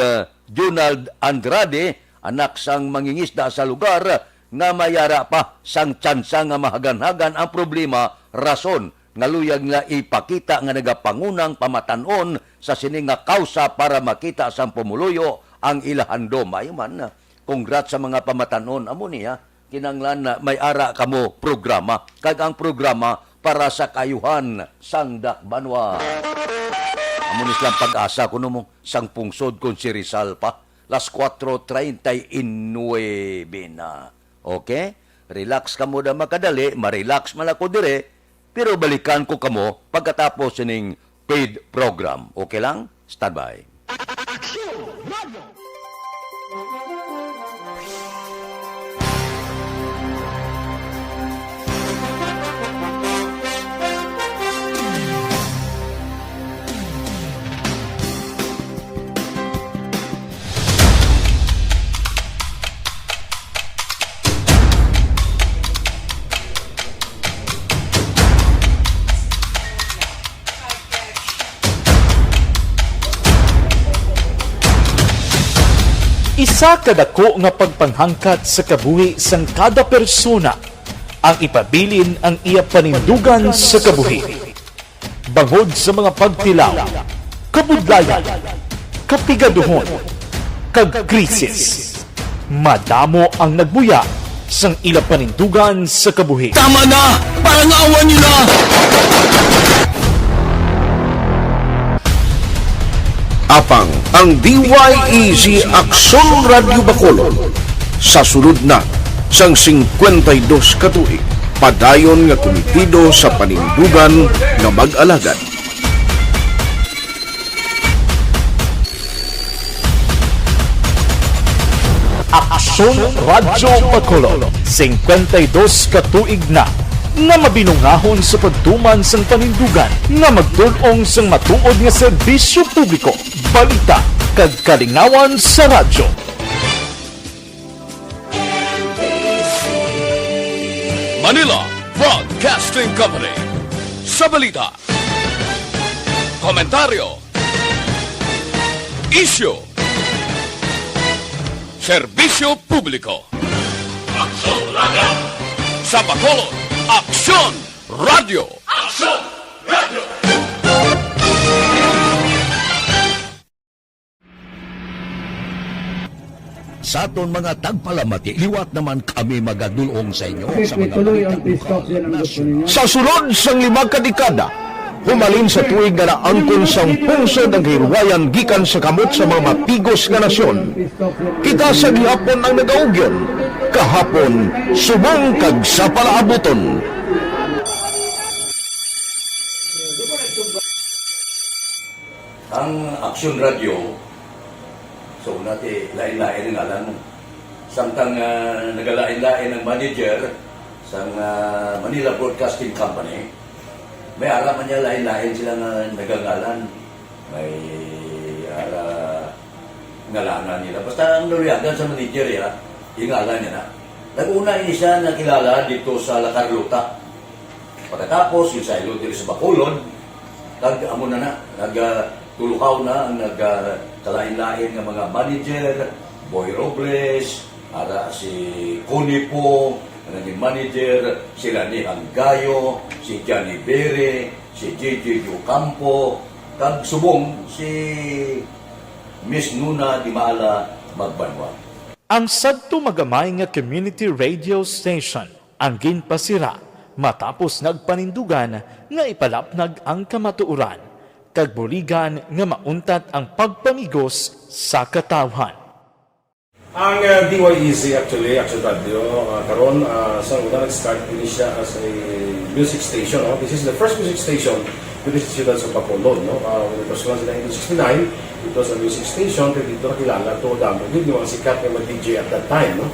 Junald Andrade, anak sang mangingisda sa lugar, nga mayara pa sang tsansa nga mahagan-hagan ang problema, rason nga luyag nga ipakita nga nagapangunang pamatanon sa sini nga kausa para makita sang pumuluyo ang ilahandom. Ayman, congrats sa mga pamatanon. Amo niya, kinanglan na may ara kamo programa. Kag ang programa para sa kayuhan sang Dakbanwa. Amo ni silang pag-asa kuno mo sang pungsod kon si Rizal pa. Las 4:39 na. Okay? Relax ka mo da makadali, ma-relax man ako dire. Pero balikan ko kamo pagkatapos sining paid program. Okay lang? Stand by. Isa kadako nga pagpanghangkat sa kabuhi sang kada persona ang ipabilin ang iya panindugan sa kabuhi. Bangod sa mga pagtilaw, kabudlayan, kapigaduhon, kag krisis. Madamo ang nagbuya sang ila panindugan sa kabuhi. Tama na! Parang awan nyo na! Apang ang DYEZ Aksyon Radio Bacolod sa sulod na sang 52 katuig padayon nga komitido sa panindugan nga mag-alagad. Aksyon Radio Bacolod 52 katuig na nga mabinungahon sa pagtuman sang panindugan nga magtulong sang matuod nga serbisyo publiko, balita kag kalingawan sa radyo. Manila Broadcasting Company. Sa balita, komentaryo, isyu, serbisyo publiko. Aksyon Radio! Sa Bacolod, Aksyon Radio! Aksyon Radio! Sa aton mga tagpalamati, liwat naman kami magadulong sa inyo sa mga Sa sulod sang 5 kadekada, humalin sa tuig nga naangkon sang pungsod ang hirwayan gikan sa kamot sa mga mapigos nga nasyon. Kita sa gihapon ang nagaugyon, kahapon subong kag sa palaabuton. Ang Aksyon Radio, so nati lain-lain nga lang. Samtang nagalain-lain ang manager sa Manila Broadcasting Company, may araman niya lain-lain sila nga nagangalan. May ngalanan nila. Basta ang naluyagan sa manager ya, ingalan niya na. Nag-una siya nakilala dito sa La Carlota. Pagkatapos, yung sa ilo dito sa Bacolod, nag-amo na nagtulukaw na ang nagkalain-lain ng mga manager, Boy Robles, ara si Connie po, naging manager, sila ni Anggayo, si Johnny Bere, si JJ Ocampo, kag subong si Miss Nuna Di Maala Magbanwa. Ang sadto magamay nga community radio station ang ginpasira matapos nagpanindugan nga ipalapnag ang kamatuoran kag buligan nga mauntat ang pagpamigos sa katawhan. Ang DYEZ actually, Aksyon Radio, karon sa una nag-start din siya as a music station. No? This is the first music station dito sa siyudad sa Bacolod. No? When it was launched in 1969, it was a music station kaya dito nakilala to damo din yung mga sikat na DJ at that time. No?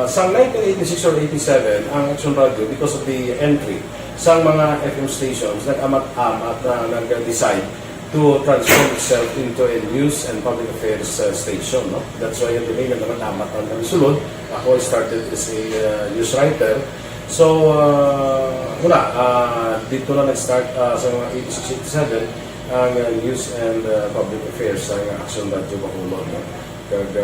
Sa 1986 or 87, ang Aksyon Radio, because of the entry sa mga FM stations, nag-amat-amat na nag-decide to transform itself into a news and public affairs station. No? That's why yung name naman amat ang sulod. Ako started as a news writer. So, dito na nag-start sa mga 86-87 ang news and public affairs sa Aksyon Radio Bacolod. No? Kag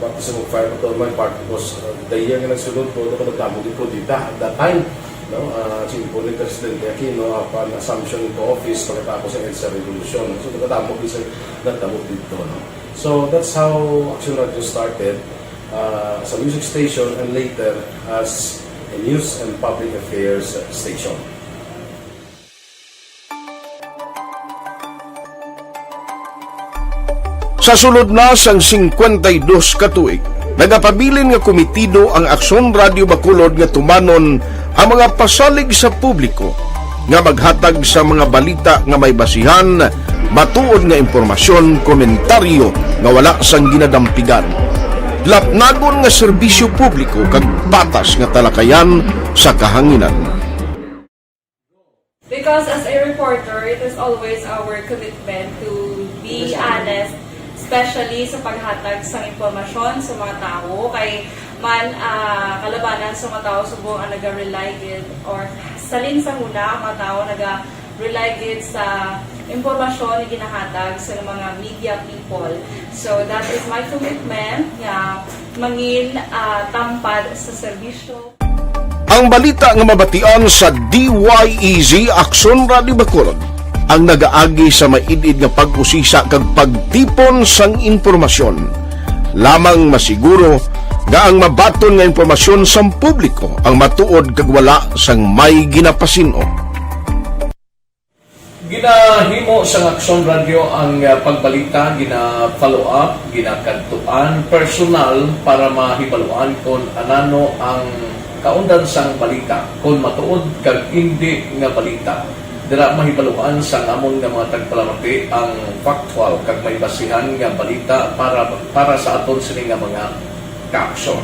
bakit sa mag-fire pa ito my part because the year nga nagsulod ko, ito ko nagdamo din po dito at that time. No, po ni Presidente Aquino upon assumption into office pagkatapos ng EDSA Revolution. So, nagkatapos dito. No? So, that's how Aksyon Radio started as a music station and later as a news and public affairs station. Sa sulod na sang 52 katuig, nagapabilin nga komitido ang Aksyon Radio Bacolod nga tumanon ang mga pasalig sa publiko nga maghatag sa mga balita nga may basihan, matuod nga impormasyon, komentaryo nga wala sang ginadampigan. Lapnagon nga serbisyo publiko kag patas nga talakayan sa kahanginan. Because as a reporter, it is always our commitment to be honest, especially sa paghatag sa impormasyon sa mga tao kay man kalabanan sa mga tao subong ang naga-rely gid or salin sa huna mga tao naga-rely gid sa impormasyon na ginahatag sa mga media people. So that is my commitment nga mangin tampad sa serbisyo. Ang balita nga mabatian sa DYEZ Aksyon Radio Bacolod ang nagaagi sa maidid nga pag-usisa kag pagtipon sang impormasyon. Lamang masiguro nga ang mabaton nga impormasyon sang publiko ang matuod kag wala sang may ginapasino. Ginahimo sa Aksyon Radio ang pagbalita, gina-follow up, ginakadtuan personal para mahibaluan kung anano ang kaundan sang balita, kung matuod kag hindi nga balita. Dira mahibaluan sang amon nga mga tagpalamati ang factual kag may basihan nga balita para sa aton sini nga mga kaaksyon.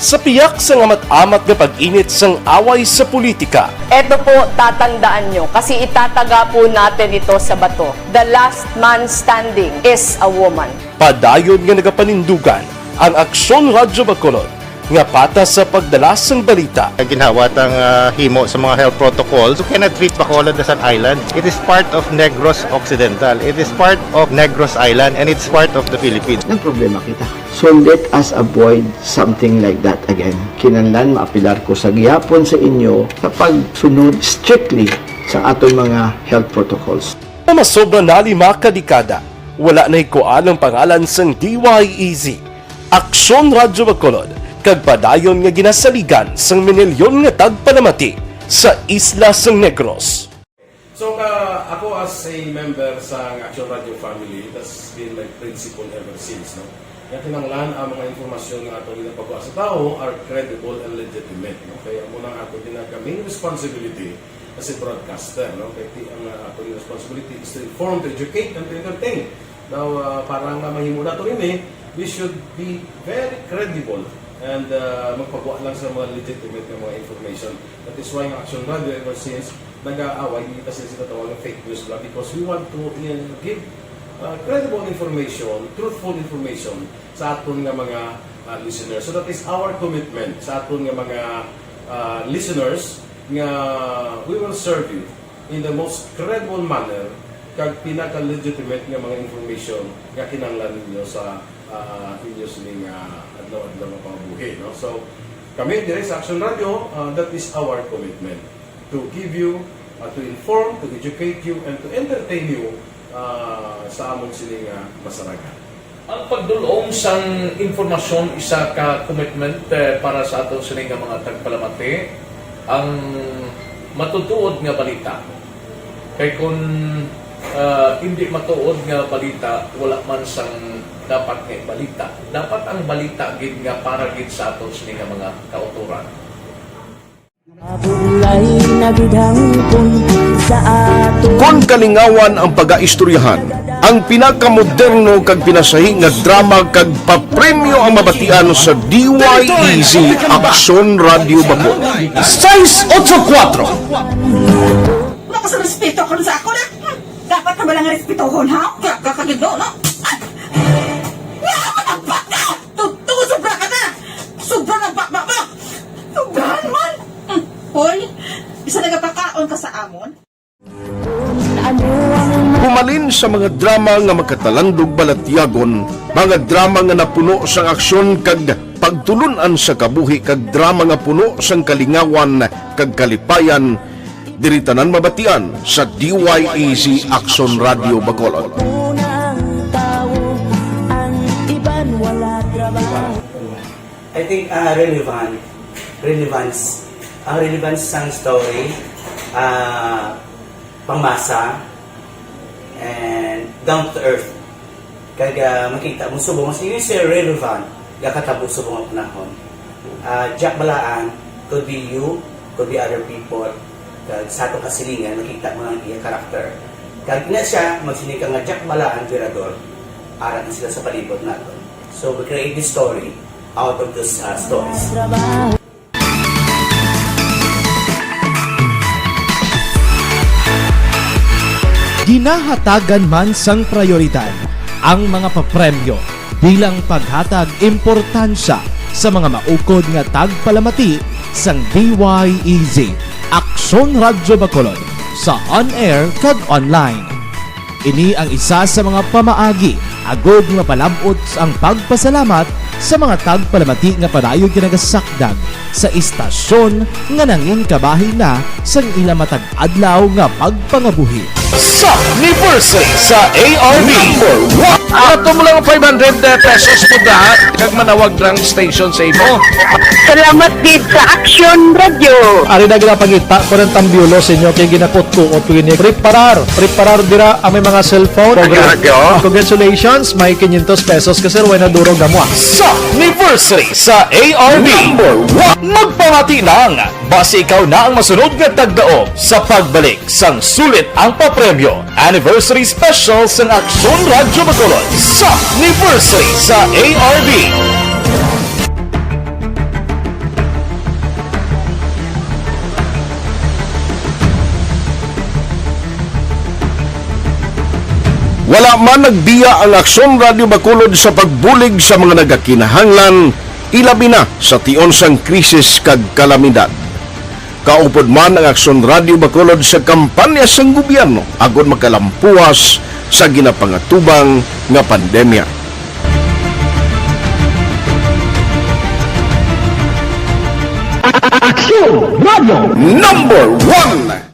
Sa piyak sa amat-amat nga pag-init sang away sa politika. Eto po, tatandaan nyo, kasi itataga po natin ito sa bato. The last man standing is a woman. Padayon nga nagapanindugan ang Aksyon Radio Bacolod nga pata sa pagdala sang balita. Ginhawat ang himo sa mga health protocols. You cannot treat Bacolod as an island. It is part of Negros Occidental. It is part of Negros Island and it's part of the Philippines. Ang problema kita. So let us avoid something like that again. Kinahanglan maapilar ko sa gihapon sa inyo sa pagsunod strictly sa aton mga health protocols. Masobra na 5 kadekada, wala na hikuan ang pangalan sang DYEZ, Aksyon Radio Bacolod, kag padayon nga ginasaligan sang minilyon nga tagpalamati sa isla sang Negros. So ako as a member sa Action Radio family, that's been my principle ever since, no? Kaya kinanglan ang mga informasyon nga ato ginapagawa sa tao are credible and legitimate, no? Kaya muna ato ginagawing responsibility as a broadcaster, no? Kaya ang ato responsibility is to inform, to educate, and to entertain. Now, parang mahimo na ito rin we should be very credible and magpagawa lang sa mga legitimate na mga information. That is why ang Action Radio ever since nag-aaway kasi sila tawag ng fake news lang because we want to give credible information, truthful information sa aton nga mga listeners. So that is our commitment sa aton nga mga listeners nga we will serve you in the most credible manner kag pinaka-legitimate nga mga information nga kinahanglan ninyo sa inyo sining adlaw-adlaw nga pamumuhi, no? So kami dire sa Action Radio, that is our commitment to give you, to inform, to educate you, and to entertain you sa among sining masaragan. Ang pagdulong sang informasyon isa ka commitment para sa aton sining mga tagpalamati ang matutuod nga balita. Kay kung hindi matuod nga balita, wala man sang dapat nga balita. Dapat ang balita gid nga para gid sa aton sining mga kauturan. Kon kalingawan ang pag-aistoryahan, ang pinakamoderno kag pinasahi nga drama kag papremyo ang mabatian sa DYEZ Aksyon Radio Bacolod. 684. Wala ko sa respeto ko sa ako na. Dapat ka ba lang respetohon, ha? Kakagilo, no? Sobra ka na! Sobra ng bakbak mo! Sobrahan man! Hoy, isa nagapakaon ka sa amon? Humalin sa mga drama nga magkatalandog balatyagon, mga drama nga napuno sang aksyon kag pagtulunan sa kabuhi kag drama nga puno sang kalingawan kag kalipayan, diritanan mabatian sa DYEZ Aksyon Radio Bacolod. I think relevance sang story, pangmasa, and down to earth. Kaya makita mo subong, mas yun siya relevant, kakatabo subong ang panahon. Jack Balaan, could be you, could be other people, sa itong kasilingan, makita mo ang iyang karakter. Kaya na siya, magsinig ka nga Jack Balaan, Virador, arat na sila sa palibot natin. So we create this story out of those stories. Ginahatagan man sang prioridad ang mga papremyo bilang paghatag importansya sa mga maukod nga tagpalamati sang DYEZ Aksyon Radyo Bacolod sa on-air kag online. Ini ang isa sa mga pamaagi agod nga palabot ang pagpasalamat sa mga tagpalamati nga padayon kinagasakdag sa istasyon nga nangin kabahin na sa ila matag adlaw nga pagpangabuhi. Sa anniversary sa ARB Ato mo lang 500 pesos po da kag manawag lang station sa imo. Salamat din sa Action Radio. Ari na ginapangita ko ng tambyulo sa inyo kay ginapot ko o tuwini. Preparar dira ang may mga cellphone. Congratulations, may 500 pesos kasi wala na duro gamwa. Sa anniversary sa ARB magpamati lang base ikaw na ang masunod nga tagdaog sa pagbalik sang sulit ang papremyo anniversary special sa Aksyon Radyo Bacolod sa anniversary sa ARB. Wala man nagbiya ang Aksyon Radio Bacolod sa pagbulig sa mga nagakinahanglan, ilabi na sa tion sang krisis kag kalamidad. Kaupod man ang Aksyon Radio Bacolod sa kampanya sang gobyerno agod makalampuas sa ginapangatubang nga pandemya. Aksyon Radio Number 1.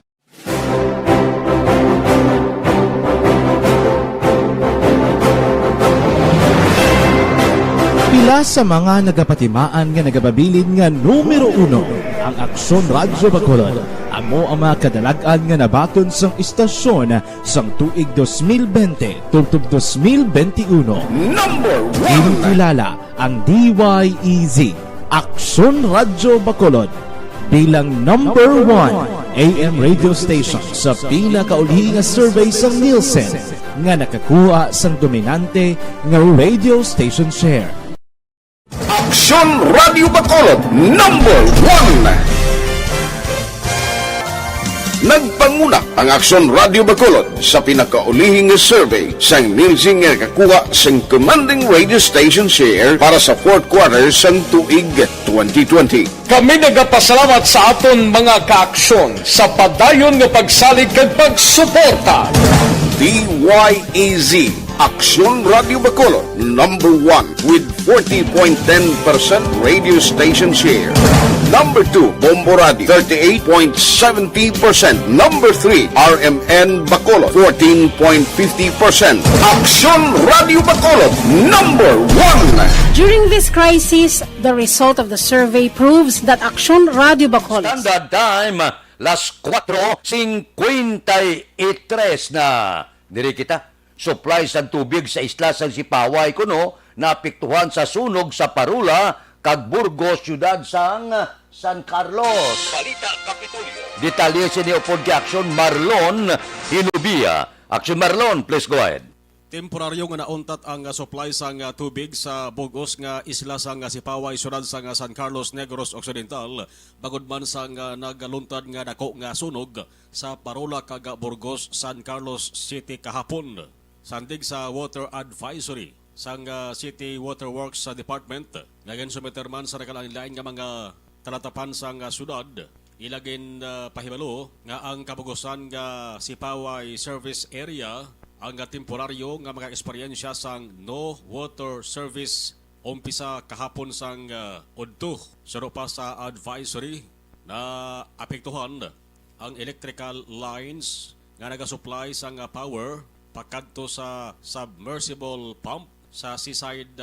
Pila sa mga nagapatimaan nga nagababilin nga numero 1 ang Aksyon Radyo Bacolod. Amo ang mga kadalagan nga nabaton sang istasyon sang tuig 2020 tubtob 2021. Number 1. Kinikilala ang DYEZ Aksyon Radyo Bacolod bilang number 1 AM radio station sa pinakauli nga survey sang Nielsen nga nakakuha sang dominante nga radio station share. Aksyon Radio Bacolod number 1. Nagpanguna ang Aksyon Radio Bacolod sa pinakaulihing survey sang Nielsen nga kakuha sang commanding radio station share para sa fourth quarter sang tuig 2020. Kami nagapasalamat sa aton mga kaaksyon sa padayon nga pagsalig kag pagsuporta. DYEZ Aksyon Radio Bacolod number 1 with 40.10% radio station share. Number 2, Bombo Radio 38.70%. Number 3, RMN Bacolod 14.50%. Aksyon Radio Bacolod number 1. During this crisis, the result of the survey proves that Aksyon Radio Bacolod Standard time, las 4:53 na. Diri kita, supply sa tubig sa isla sang Sipaway kuno napiktuhan sa sunog sa Parula kag Burgos, syudad sang San Carlos. Balita Kapitolyo. Detalye si Neopod kay Aksyon Marlon Hinubia. Aksyon Marlon, please go ahead. Temporaryo nga nauntat ang supply sang tubig sa Burgos nga isla sang Sipaway, syudad sang San Carlos, Negros Occidental, bagod man sang nagaluntad nga dako nga sunog sa Parula kag Burgos, San Carlos City kahapon. Sandig sa Water Advisory sang City Water Works Department, ngayon sumeter man sa nakalain-lain nga mga talatapan sang syudad, ilagin pahibalo nga ang kabugosan nga Sipaway Service Area ang temporaryo nga mga eksperyensya sang no water service umpisa kahapon sang udto. Suro pa sa advisory na apektuhan ang electrical lines nga nagasupply sang power pakadto sa submersible pump sa seaside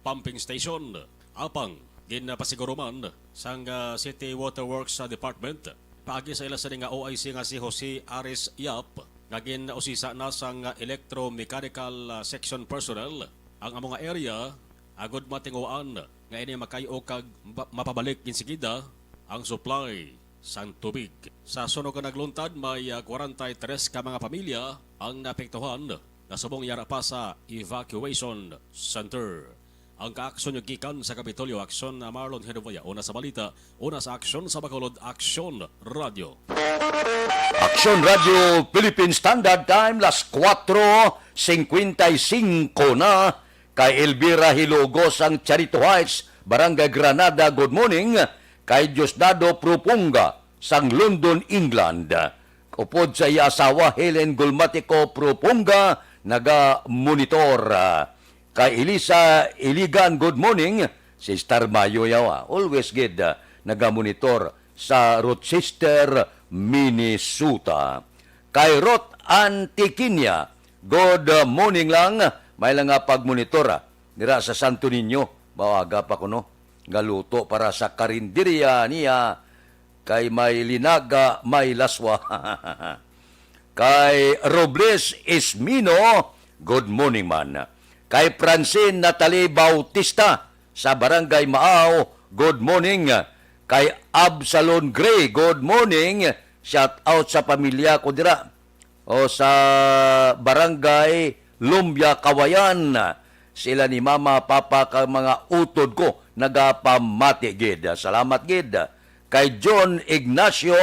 pumping station. Apang ginapasiguruman sang City Water Works Department paagi sa ila sa nga OIC nga si Jose Aris Yap naging usisa na sang electromechanical section personnel ang among area agod matinguan nga ini makayo kag mapabalik insigida ang supply sang tubig. Sa sunog nga nagluntad may 43 ka mga pamilya ang napektuhan na subong yara pa sa evacuation center. Ang kaaksyon yung gikan sa Kapitolyo, Aksyon na Marlon Henovaya. Una sa balita, una sa Aksyon sa Bacolod, Aksyon Radio. Aksyon Radio Philippine Standard Time, las 4:55 na. Kay Elvira Hilogos ang Charito Heights, Barangay Granada, good morning. Kay Diosdado Propunga sang London, England. Upod sa iya asawa Helen Gulmatico Propunga naga-monitor. Kay Elisa Iligan, good morning. Si Star Mayo yawa, always good, naga-monitor sa Rochester, Minnesota. Kay Ruth Antiquinia, good morning lang. May lang nga pag-monitor dira sa Santo Niño. Bawaga pa ko no. Galuto para sa karinderya niya. Kay may linaga, may laswa. Kay Robles Ismino, good morning man. Kay Francine Natalie Bautista sa Barangay Maaw, good morning. Kay Absalon Gray, good morning. Shout out sa pamilya ko dira. O sa Barangay Lumbia, Kawayan. Sila ni Mama, Papa, ka mga utod ko, nagapamati gid. Salamat gid. Kay John Ignacio,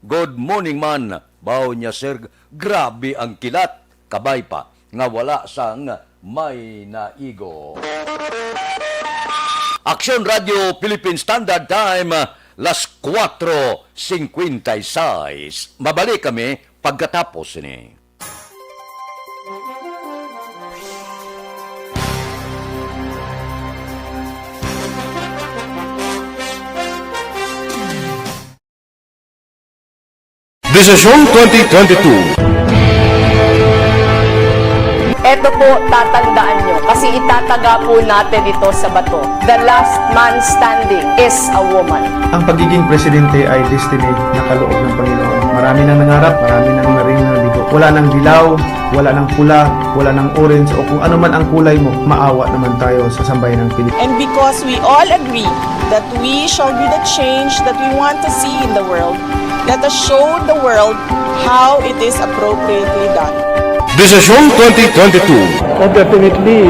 good morning man. Baw niya sir, grabe ang kilat. Kabay pa, nga wala sang may naigo. Action Radio Philippine Standard Time, las 4:56. Mabalik kami pagkatapos ni. Desisyon 2022. Ito po, tatandaan nyo, kasi itataga po natin ito sa bato. The last man standing is a woman. Ang pagiging presidente ay destiny na kaloob ng Panginoon. Marami nang nangarap, marami nang maring naligo. Wala nang dilaw, wala nang pula, wala nang orange, o kung ano man ang kulay mo, maawa naman tayo sa sambayan ng Pilipinas. And because we all agree that we shall be the change that we want to see in the world, let us show the world how it is appropriately done. Desisyon 2022. Oh, definitely,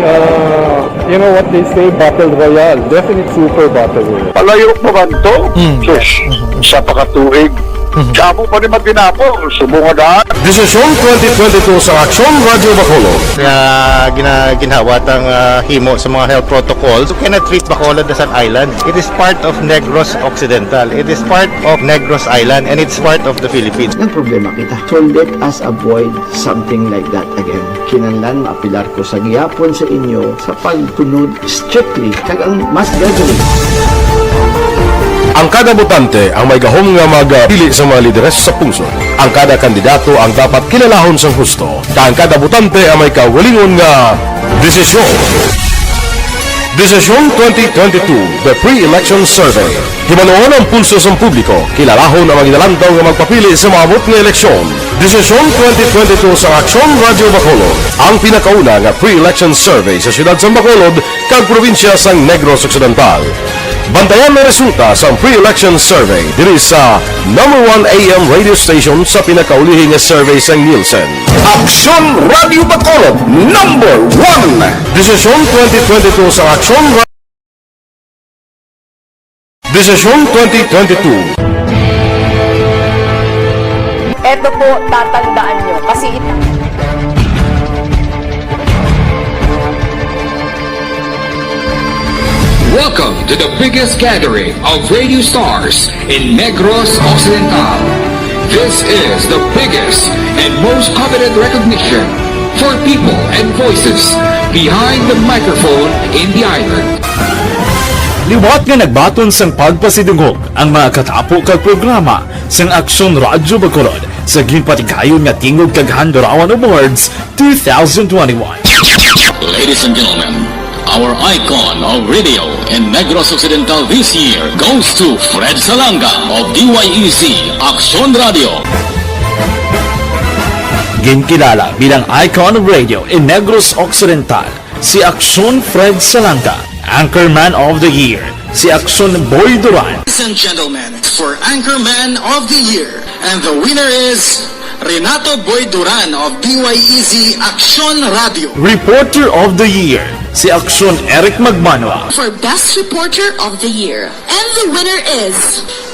you know what they say, Battle Royale. Definitely super Battle Royale. Palayo mo man to? Yes. Sa pakatuig. Kamo pa rin magdinapo. Subungadaan. Desisyon 2022 sa Action Radio Bacolod. Ginhawat ang himo sa mga health protocols. You cannot treat Bacolod as an island. It is part of Negros Occidental. It is part of Negros Island and it's part of the Philippines. Ang problema kita. So let us avoid something like that again. Kinahanglan maapilar ko sa gihapon sa inyo sa pagtunod strictly kag ang mas gagawin. Ang kada botante ang may gahom nga magpili sa mga lideres sa pungsod. Ang kada kandidato ang dapat kilalahon sa husto. Ang kada botante ang may kawalingon nga desisyon. Desisyon 2022, the pre-election survey. Himanuon ang pulso sa publiko, kilalahon ang magidalantaw nga magpapili sa maabot nga eleksyon. Desisyon 2022 sa Action Radio Bacolod, ang pinakauna nga pre-election survey sa siyudad sa Bacolod kag probinsya sa Negros Occidental. Bantayan na resulta sa pre-election survey diri sa #1 AM radio station sa pinakaulihing nga survey sa Nielsen. Action Radio Bacolod, #1. Desisyon 2022 sa Action Radio. Desisyon 2022. Ito po, tatandaan nyo, kasi Welcome to the biggest gathering of radio stars in Negros Occidental. This is the biggest and most coveted recognition for people and voices behind the microphone in the island. Liwat nga nagbaton sang pagpasidungog ang mga katapo kag programa sang Action Radio Bacolod sa ginpatigayon nga tingog kag Handurawan Awards 2021. Ladies and gentlemen, our icon of radio in Negros Occidental this year goes to Fred Salanga of DYEC Action Radio. Ginkilala bilang icon of radio in Negros Occidental, si Action Fred Salanga. Anchorman of the Year, si Action Boy Duran. Ladies and gentlemen, for Anchorman of the Year, and the winner is Renato Boy Duran of DYEC Action Radio. Reporter of the Year, si Action Eric Magmanwa. For Best Reporter of the Year, and the winner is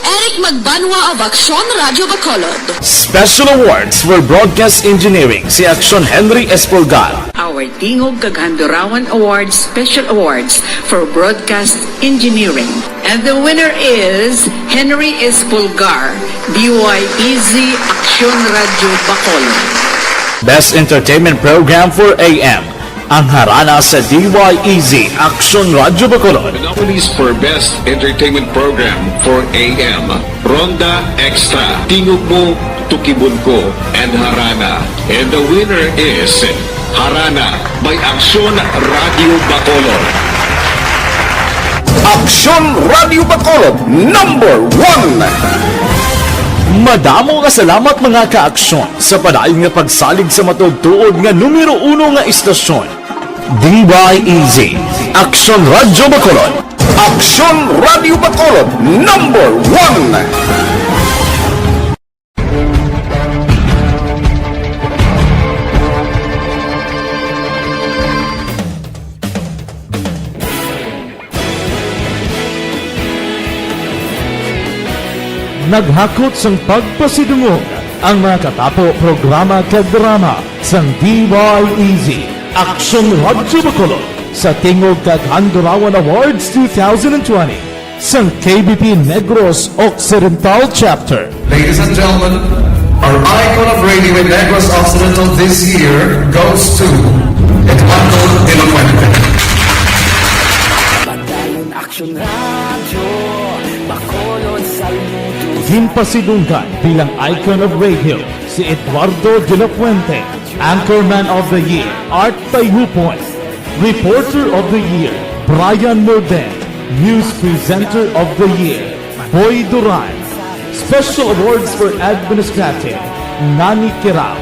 Eric Magbanwa of Aksyon Radio Bacolod. Special awards for broadcast engineering si Aksyon Henry Espolgar. Our Tingog Kagandurawan Awards Special Awards for Broadcast Engineering. And the winner is Henry Espolgar, DYEZ Aksyon Radio Bacolod. Best Entertainment Program for AM. Ang harana sa DYEZ Aksyon Radio Bacolod. Nominees for Best Entertainment Program for AM, Ronda Extra, Tingog Mo, Tukibon Ko, and Harana. And the winner is Harana by Aksyon Radio Bacolod. Aksyon Radio Bacolod, number 1. Madamo nga salamat mga ka-aksyon sa padayon nga pagsalig sa matugtuod nga numero 1 nga istasyon. DYEZ Aksyon Radio Bacolod. Aksyon Radio Bacolod, number 1. Naghakot sang pagpasidungog ang mga katapo programa kag drama sang DYEZ Aksyon Radio Bacolod sa Tingog kag Handurawan Awards 2020 sang KBP Negros Occidental Chapter. Ladies and gentlemen, our icon of radio in Negros Occidental this year goes to Eduardo de la Fuente. Batayon Aksyon Radio Bacolod Saludo. Himpasidunggan bilang icon of radio si Eduardo de la Fuente, Anchorman of the Year, Art Tayupoy, Reporter of the Year, Brian Morden, News Presenter of the Year, Boy Duran, Special Awards for Administrative, Nani Kirao,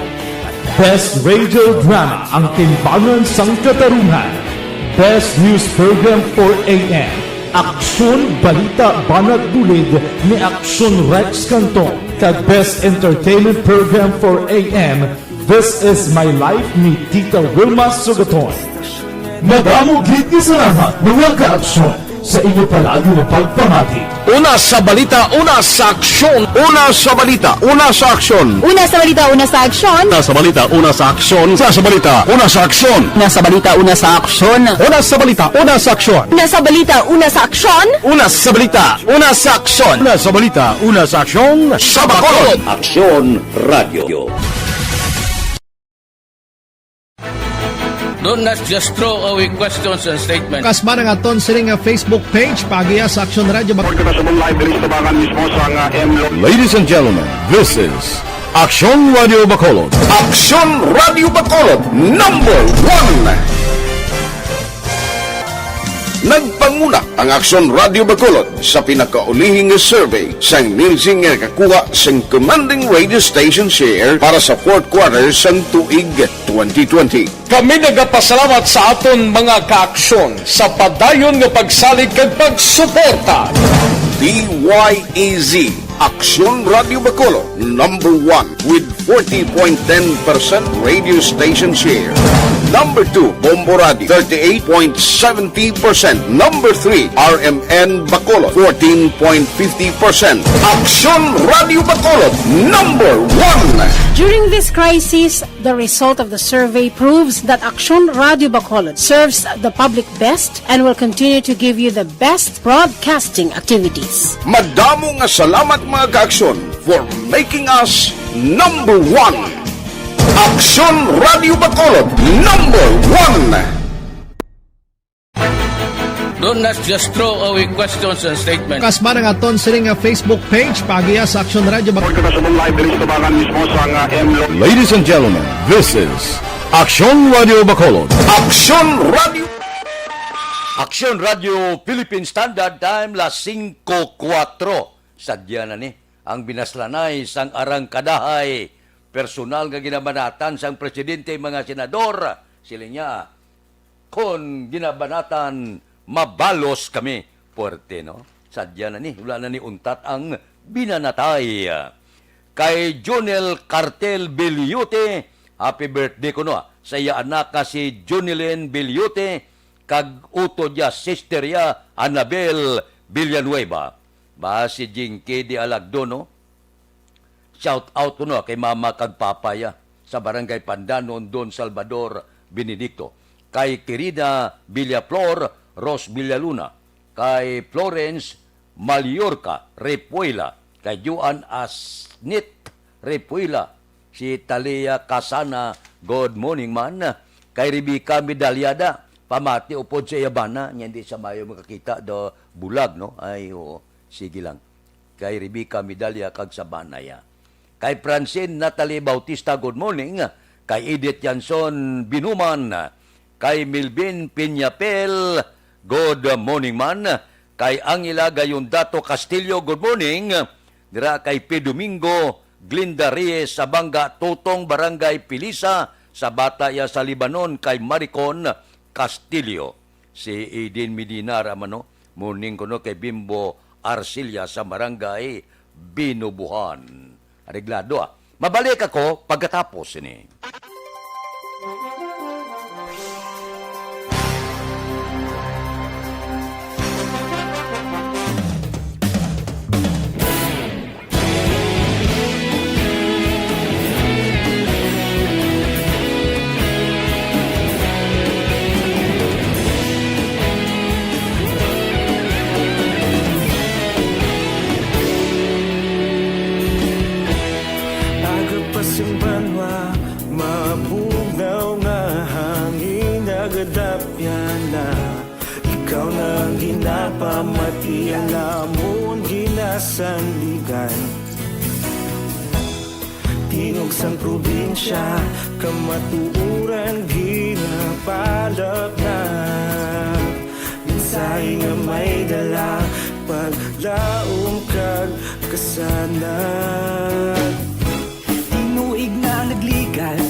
Best Radio Drama, Ang Timbangan sang Katarungan, Best News Program for AM, Aksyon Balita Banat Bulid ni Aksyon Rex Cantong, kag Best Entertainment Program for AM, This Is My Life ni Tita Wilma Sugaton. Madamo gid ni salamat mga ka-aksyon sa inyo palagi na pagpamati. Una sa balita, una sa aksyon. Una sa balita, una sa aksyon. Una sa balita, una sa aksyon. Una sa balita, una sa aksyon. Una sa balita, una sa aksyon. Una sa balita, una sa aksyon. Una sa balita, una sa aksyon. Una sa balita, una sa aksyon. Una sa balita, una sa aksyon. Una sa balita, una sa aksyon. Sa Bacolod. Aksyon Radio. Do not just throw away questions and statements. Kasbarang aton sining nga Facebook page pagiya sa Aksyon Radio Bacolod. Ladies and gentlemen, this is Aksyon Radio Bacolod. Aksyon Radio Bacolod, number 1. Nagpanguna ang Aksyon Radio Bacolod sa pinakaulihing survey sang nilsing nga kakuha sang commanding radio station share para sa fourth quarter sang tuig 2020. Kami nagapasalamat sa aton mga kaaksyon sa padayon nga pagsalig kag pagsuporta. DYEZ Aksyon Radio Bacolod, number 1 with 40.10% radio station share. Number 2, Bombo Radio, 38.70%. Number 3, RMN Bacolod, 14.50%. Aksyon Radio Bacolod, number 1. During this crisis, the result of the survey proves that Aksyon Radio Bacolod serves the public best and will continue to give you the best broadcasting activities. Madamo nga salamat mga kaaksyon for making us number 1. Aksyon Radio Bacolod, number 1. Do not just throw away questions and statements. Kasbarang aton sining nga Facebook page pagiya sa Aksyon Radio Bacolod. Ladies and gentlemen, this is Aksyon Radio Bacolod. Aksyon Radio. Aksyon Radio Philippine Standard Time las 5:04. Sadya na ni ang binaslanay sang arangkadahay personal nga ginabanatan sang presidente mga senador. Sila niya kon ginabanatan mabalos kami puwerte, no? Sadya na ni wala na ni untat ang binanatay kay Jonel Cartel Beliote. Happy birthday ko no sa iya anak ka si Jonelyn Beliote kag uto dia sister ya Annabel Villanueva. Ba si Jinky Di Alagdo, no? Shout out ko no kay Mama Kagpapaya sa Barangay Pandanon, Don Salvador, Benedicto. Kay Querida Villaflor, Ros Villaluna. Kay Florence Mallorca, Repuela. Kay Juan Asnit, Repuela. Si Talia Casana, good morning man. Kay Rebecca Medalyada, pamati upod sa Yabana. Hindi sa mayo makakita do bulag, no? Ay, oo. Sige lang. Kay Rebecca Medalya kag sa Banaya. Kay Francine Natalie Bautista, good morning. Kay Edith Janson Binuman. Kay Milvin Piñapel, good morning man. Kay Angela Gayondato Castillo, good morning. Dira kay P. Domingo Glinda Reyes sa Banga Tutong Barangay Pilisa sa Bataya sa Libanon. Kay Maricon Castillo. Si Edin Medina Ramano, morning ko no kay Bimbo Arcilia sa Barangay Binubuhan. Areglado Mabalik ako pagkatapos ini. Simbanwa, mabugnaw nga hangin nagadapyan na. Ikaw na ang ginapamati, ang amon ginasanligan. Tingog sang probinsya, kamatuuran ginapalap na. Minsay nga may dala, paglaom kag kasanan. Tinuig na nagligan,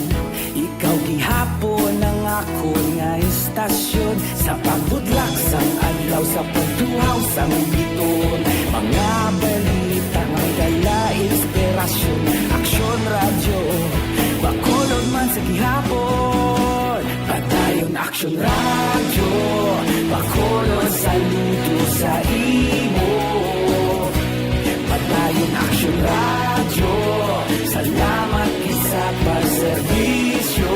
ikaw gihapon ang ako nga istasyon. Sa pagbudlak sang adlaw, sa pagduhaw sang biton. Mga balita nga dala inspirasyon. Aksyon radyo, Bacolod man sa gihapon. Padayon Aksyon radyo, Bacolod saludo sa imo. Padayon Aksyon radyo, salamat sa pagserbisyo.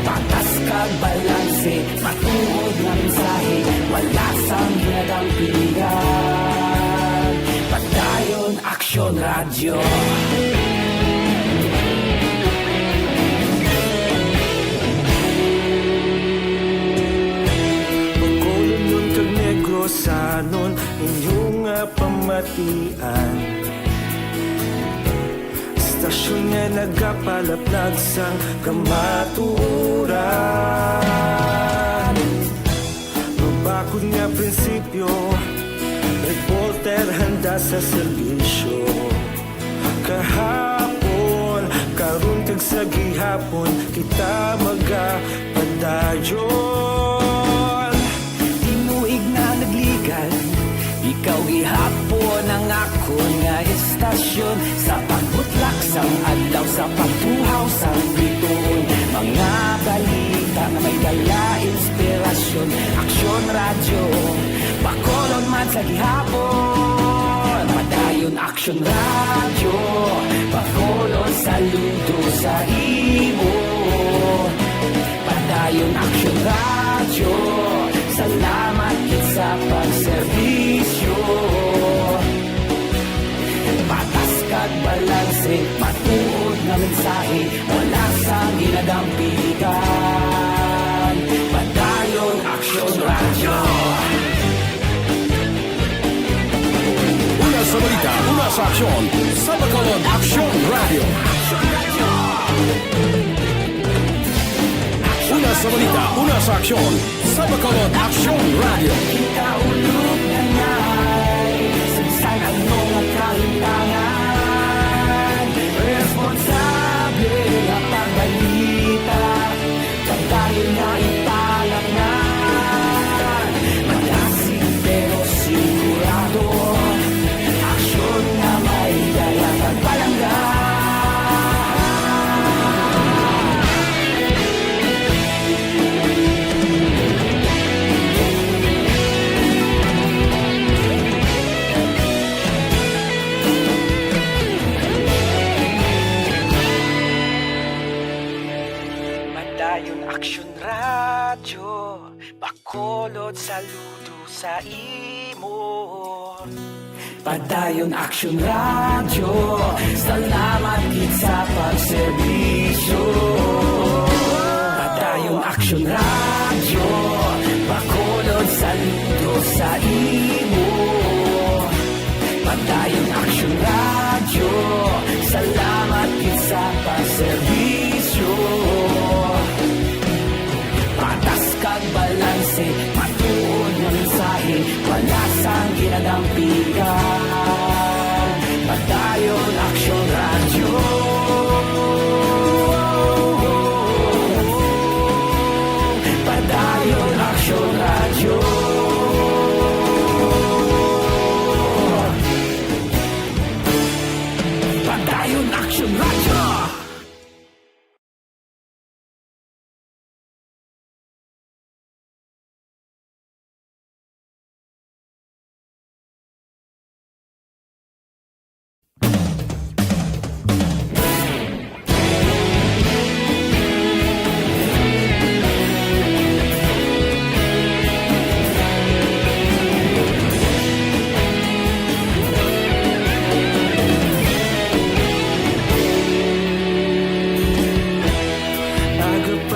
Patas kag balanse, matuod ng mensahe, wala sang ginadampigan. Padayon Aksyon radyo. Bacolod nun kag Negros sanon, inyong pamatian. Stasyon nga nagapalaplag sang kamatuuran. Mabakod nga prinsipyo, reporter handa sa serbisyo. Kahapon, karun kag sa gihapon, kita magapadayon. Tinuig na nagligan, ikaw gihapon ang ako nga istasyon. Sa pagbutlak sang adlaw, sa pagtuhaw sang biton. Mga balita na may dala inspirasyon. Aksyon radyo, Bacolod man sa gihapon. Padayon Aksyon radyo, Bacolod saludo sa imo. Padayon Aksyon radyo, salamat sa pagserbisyo. Patas kag balanse, matuod na mensahe, wala sang ginadampigan. Padayon Aksyon radyo. Una sa balita, una sa aksyon, sa Bacolod Aksyon Radio. Una sa balita, una sa aksyon, sa Bacolod Aksyon Radio. Ikaulog na ngay, sagsang ang mga kalintangan. Responsable na pagbalita, pagdayon na ipalangan. Malasig pero sigurado, aksyon na may dala pagpalanggan. saludo sa imo. Padayon Action Radio, salamat gid sa pagserbisyo. Padayon Action Radio, Bacolod saludo sa imo. Padayon Action Radio, salamat gid sa pagserbisyo. Patas kag balanse, matuod nga mensahe, wala sang ginadampigan. Padayon Action Radio. Padayon Action Radio. Padayon Action Radio.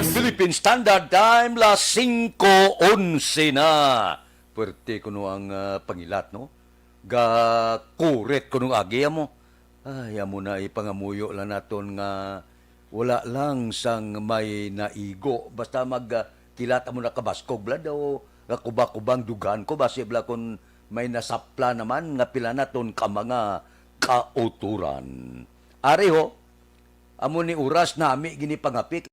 Philippine Standard Time, las 5:11 na. Puwerte ko no ang pangilat, no? Kuret ko no agi mo. Ay, amo na ipangamuyo lang naton nga wala lang sang may naigo. Basta kilat mo na kabaskog bla daw, kubang dugan ko, basi bla kung may nasapla naman nga pila naton ka mga kauturan. Ari ho, amo ni oras nami gini pangapit.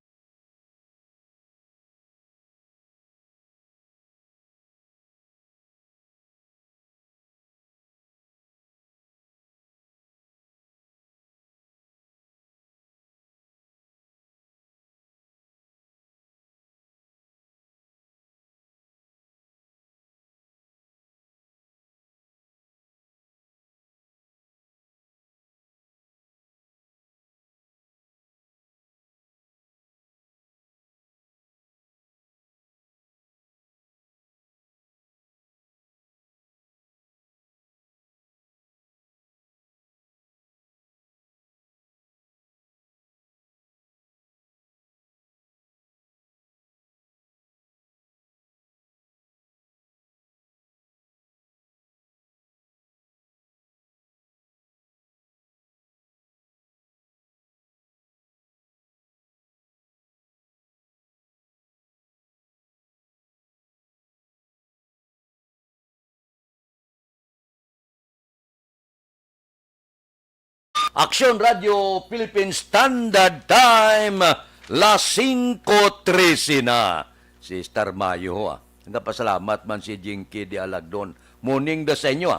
Action Radio Philippine Standard Time, las 5:13 na. Si Star Mayo, nagpasalamat man si Jinky di Alagdon. Morning da sa inyo,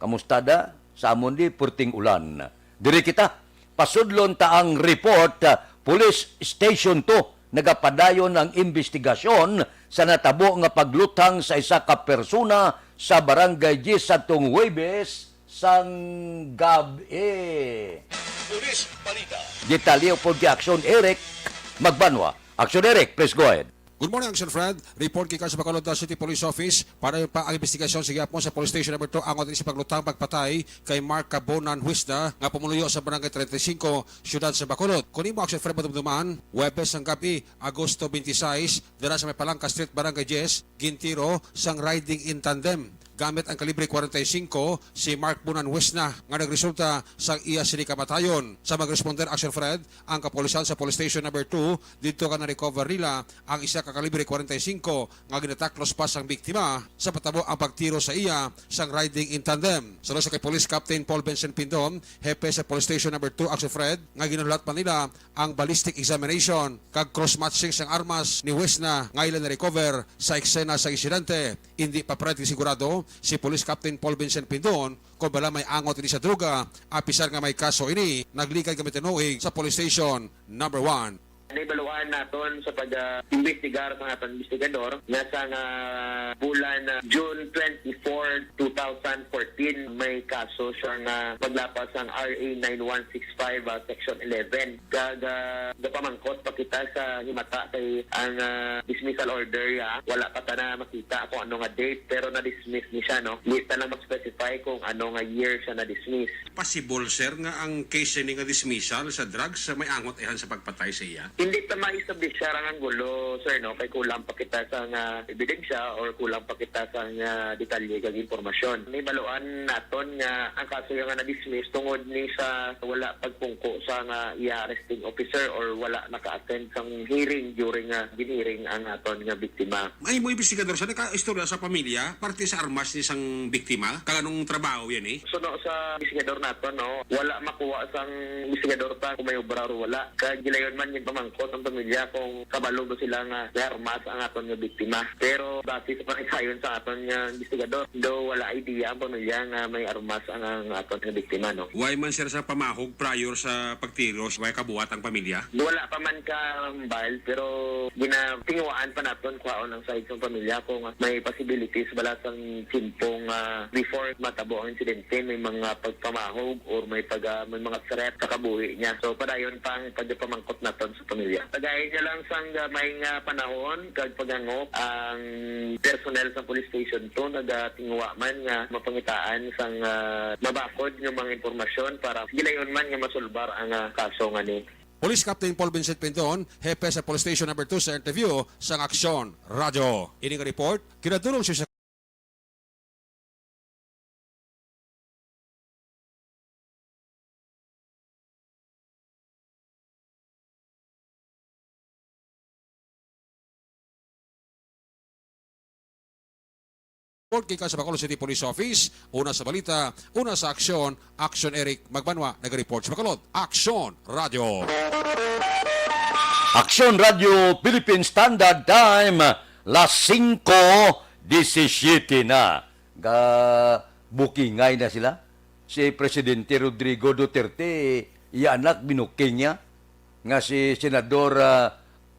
Kamusta da? Sa amon di purting ulan. Diri kita, pasudlon ta ang report, Police Station 2, nagapadayon ang investigasyon sa natabo nga paglutang sa isa ka persona sa Barangay G sa tung Huwebes sang gabi. Police Balita. Detalye po di Action Eric Magbanwa. Action Eric, please go ahead. Good morning, Action Fred. Report kika sa Bacolod City Police Office para pa ang investigasyon sa gihapon sa Police Station number 2 angon sa paglutang pagpatay kay Mark Cabonan Huisna nga pumuluyo sa Barangay 35, Siyudad sa Bacolod. Kunin mo, Action Fred, madumduman, Huwebes ng gabi, Agosto 26, dira sa may Palangka Street, Barangay Jess, Gintiro, sang riding in tandem. Gamit ang kalibre 45, si Mark Bunan Huisna nga nagresulta sa iya sini kamatayon. Sa mag-responder, Action Fred, ang kapulisan sa Police Station number 2, dito ka na-recover nila ang isa ka kalibre 45 nga ginataklos pa sang biktima sa patabo ang pagtiro sa iya sang riding in tandem. Sa kay Police Captain Paul Benson Pindon, hepe sa Police Station number 2, Action Fred, nga ginulat pa nila ang ballistic examination kag cross-matching sang armas ni Huisna nga ilan na-recover sa eksena sa insidente. Hindi pa pwede sigurado si Police Captain Paul Vincent Pindon kung bala may angot ini sa droga, apisar nga may kaso ini, naglikad kami tinuig sa Police Station number 1. Naibaluan naton sa pag-investigar sa ating investigador nga sa bulan June 24, 2014 din may kaso siya nga maglapas ang RA 9165 Section 11. Pamangkot pa kita sa himata kay ang dismissal order ya. Wala pa ta na makita kung ano nga date pero na-dismiss ni siya, no? Hindi ta lang mag-specify kung ano nga year siya na-dismiss. Possible, sir, nga ang case ni nga dismissal sa drugs may angot ihan sa pagpatay sa iya? Hindi ta ma-establish siya ang gulo, sir, no? Kay kulang pa kita sa nga ebidensya or kulang pa kita sa nga detalye kag impormasyon. May baluan naton nga ang kaso nga na-dismiss tungod ni sa wala pagpungko sa nga i-arresting officer or wala naka-attend sang hearing during giniring ang aton nga biktima. Ay mo investigador sa naka-istorya sa pamilya, parte sa armas ni sang biktima, kaganong trabaho yan eh? Suno sa investigador naton, no? Wala makuha sang investigador ta kung may obra o wala. Kaya gilayon man yung pamangkot ang pamilya kung kabalo ba sila nga may armas ang aton nga biktima. Pero base sa pangisayon sa aton nga investigador, do wala idea ang pamilya nga may armas ang aton nga biktima, no? Why man sir sa pamahog prior sa pagtiros, why kabuhat ang pamilya? Wala pa man ka mbal, pero ginatingwaan pa naton kwaon ang side ng pamilya kung may possibilities balasang simpong before matabo ang insidente, may mga pagpamahog or may mga threat sa kabuhi niya. So padayon pang pagpamangkot naton sa pamilya. Tagayin niya lang sang may panahon kag pagangop ang personnel sa police station to nagatingwa man nga mapangitaan sang mabakod ng mga impormasyon para gilayon man nga masulbar ang kaso nga ni. Police Captain Paul Vincent Pinton, hepe sa Police Station number 2 sa interview sa Aksyon Radyo. Ini nga report, kinatulong siya sa kay sa Bacolod City Police Office. Una sa balita, una sa aksyon, Action Eric Magbanwa, nag-report sa Bacolod. Aksyon Radio. Aksyon Radio Philippine Standard Time, las 5:17 na. Bukingay na sila. Si Presidente Rodrigo Duterte, anak binuking niya. Nga si Senador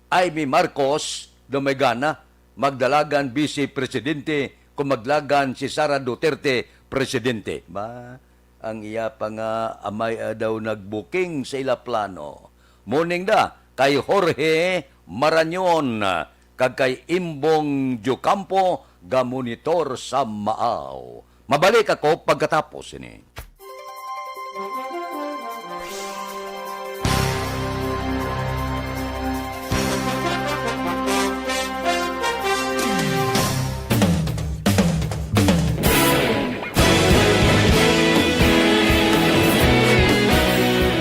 Amy Marcos Domegana, magdalagan Vice Presidente kung maglagan si Sara Duterte Presidente. Ba, ang iya pa nga amay daw nagbuking sa ila plano. Morning da, kay Jorge Marañon, kag kay Imbong Jocampo, gamonitor sa Maaw. Mabalik ako pagkatapos ini.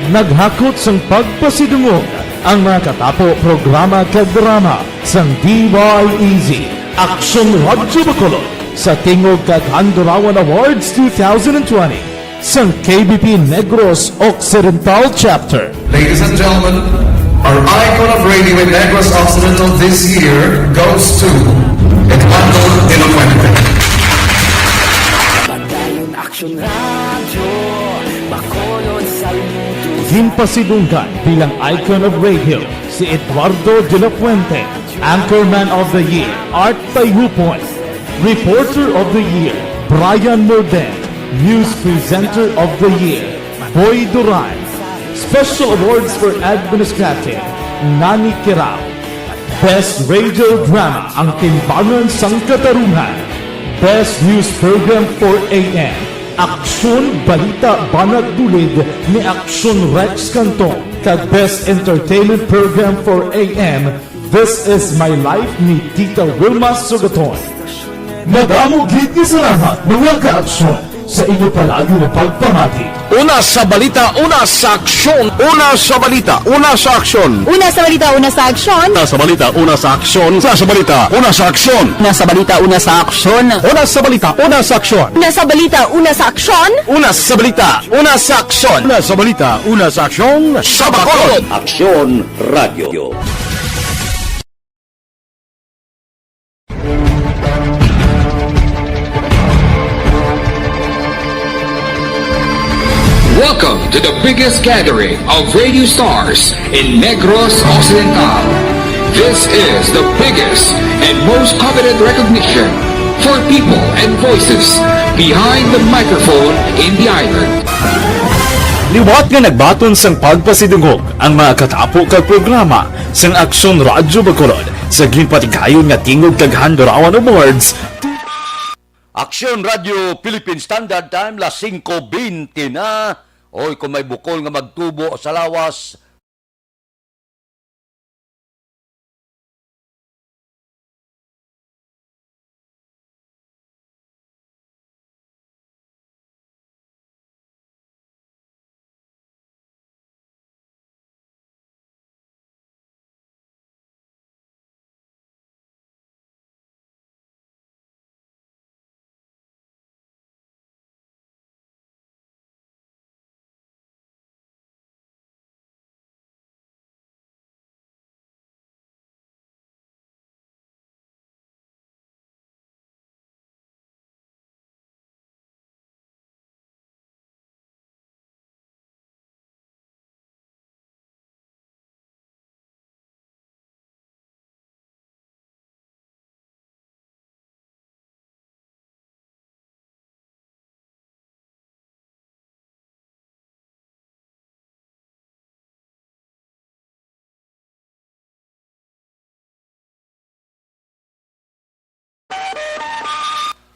Naghakot sang pagpasidungog ang mga katapo programa kag drama sang DYEZ Aksyon Radyo Bacolod sa Tingog kag Handurawan Awards 2020 sang KBP Negros Occidental Chapter. Ladies and gentlemen, our icon of radio in Negros Occidental this year goes to Eduardo De La Fuente. Padayon Aksyon Radyo Bacolod sa Himpasidunggan bilang icon of radio si Eduardo De La Fuente, Anchorman of the Year, Art Tayhupoy, Reporter of the Year, Brian Morden, News Presenter of the Year, Boy Duran, Special Awards for Administrative, Nani Kirao, Best Radio Drama, Ang Timbangan sang Katarungan, Best News Program for AM, Aksyon Balita Banat Dulid ni Aksyon Rex Cantong, kag Best Entertainment Program for AM, This Is My Life ni Tita Wilma Sugaton. Madamo gid ni sa lahat mga ka-aksyon sa inyo palagi na pagpamati. Una sa balita, una sa aksyon. Una sa balita, una sa aksyon. Una sa balita, una sa aksyon. Una sa balita, una sa aksyon. Una sa balita, una sa aksyon. Una sa balita, una sa aksyon. Una sa balita, una sa aksyon. Una sa balita, una sa aksyon. Una sa balita, una sa aksyon. Una sa balita, una sa aksyon. Sa Bacolod. Aksyon Radio. Welcome to the biggest gathering of radio stars in Negros Occidental. This is the biggest and most coveted recognition for people and voices behind the microphone in the island. Liwat nga nagbaton sang pagpasidungog ang mga katapo kag programa sang Aksyon Radyo Bacolod sa ginpatigayon nga tingog kag Handurawan Awards. Aksyon Radio Philippine Standard Time, las 5:20 na. Oy, kung may bukol nga magtubo sa lawas,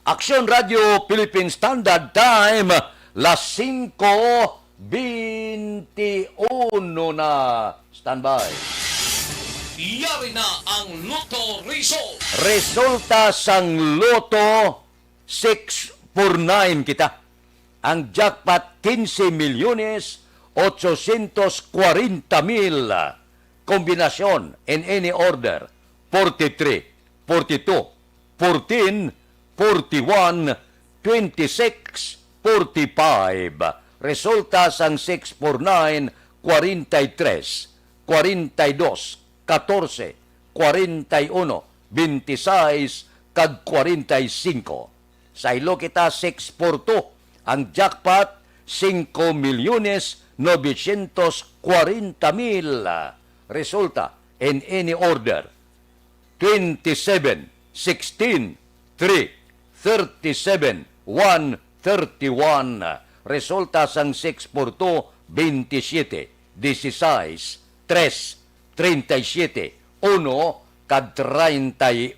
Aksyon Radio Philippine Standard Time, las 5:21 na. Standby. Iyari na ang Lotto Result. Resulta sang Loto 649 kita. Ang jackpot 15,840,000. Kombinasyon in any order 43, 42, 14, 41, 26, 45. Resulta sang 649, 43, 42, 14, 41, 26, kag 45. Sa ilo kita 642. Ang jackpot 5,940,000. Resulta in any order 27, 16, 3, 37, 1, 31. Resulta sang 642, 27, 16, 3, 37, 1, kag 31.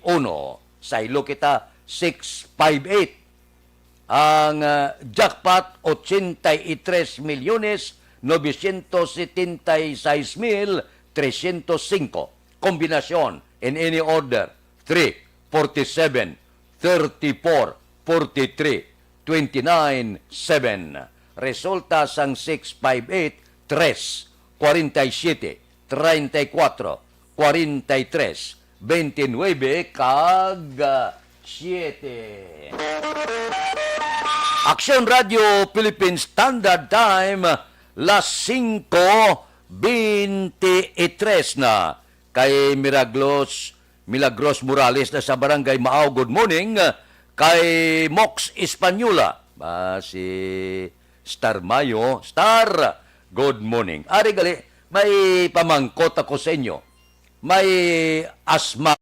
Sa ilo kita 658. Ang jackpot 83,976,305. Kombinasyon in any order 3, 47, 34, 43, 29, 7. Resulta sang 658, 3, 47, 34, 43, 29, kag 7. Aksyon Radio Philippine Standard Time, las 5:23 na. Kay Milagros Morales na sa Barangay Maaw, good morning. Kay Mox Espanyola, si Star Mayo. Star, good morning. Ari gali, may pamangkot ako sa inyo. May asma.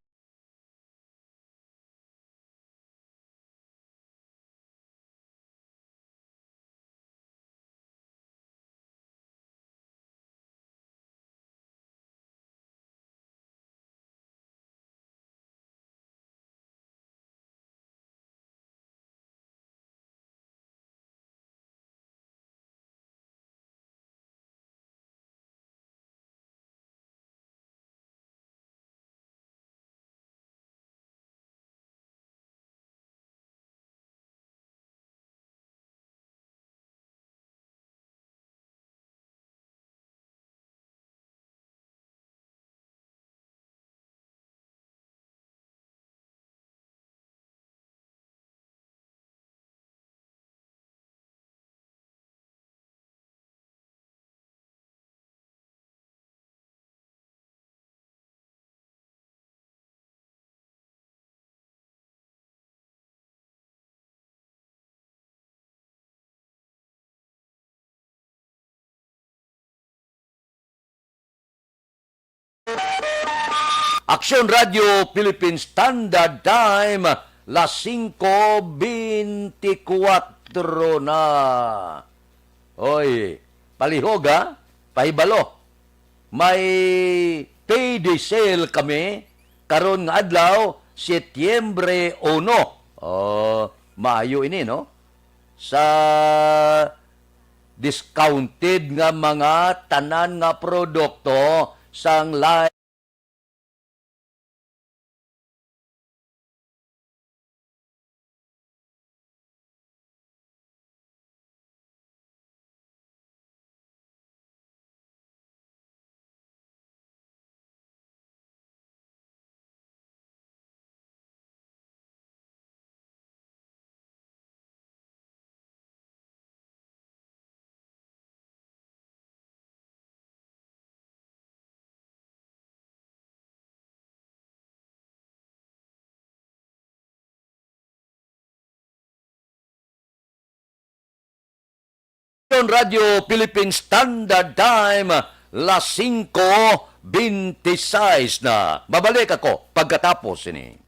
Aksyon Radio Philippine Standard Time, las 5:24 na. Oy, palihog ha, pahibalo. May payday sale kami karon nga adlaw, Setyembre 1. Maayo ini, no? Sa discounted nga mga tanan nga produkto sang live Radio Philippine Standard Time, las 5:26 na. Babalik ako pagkatapos ini.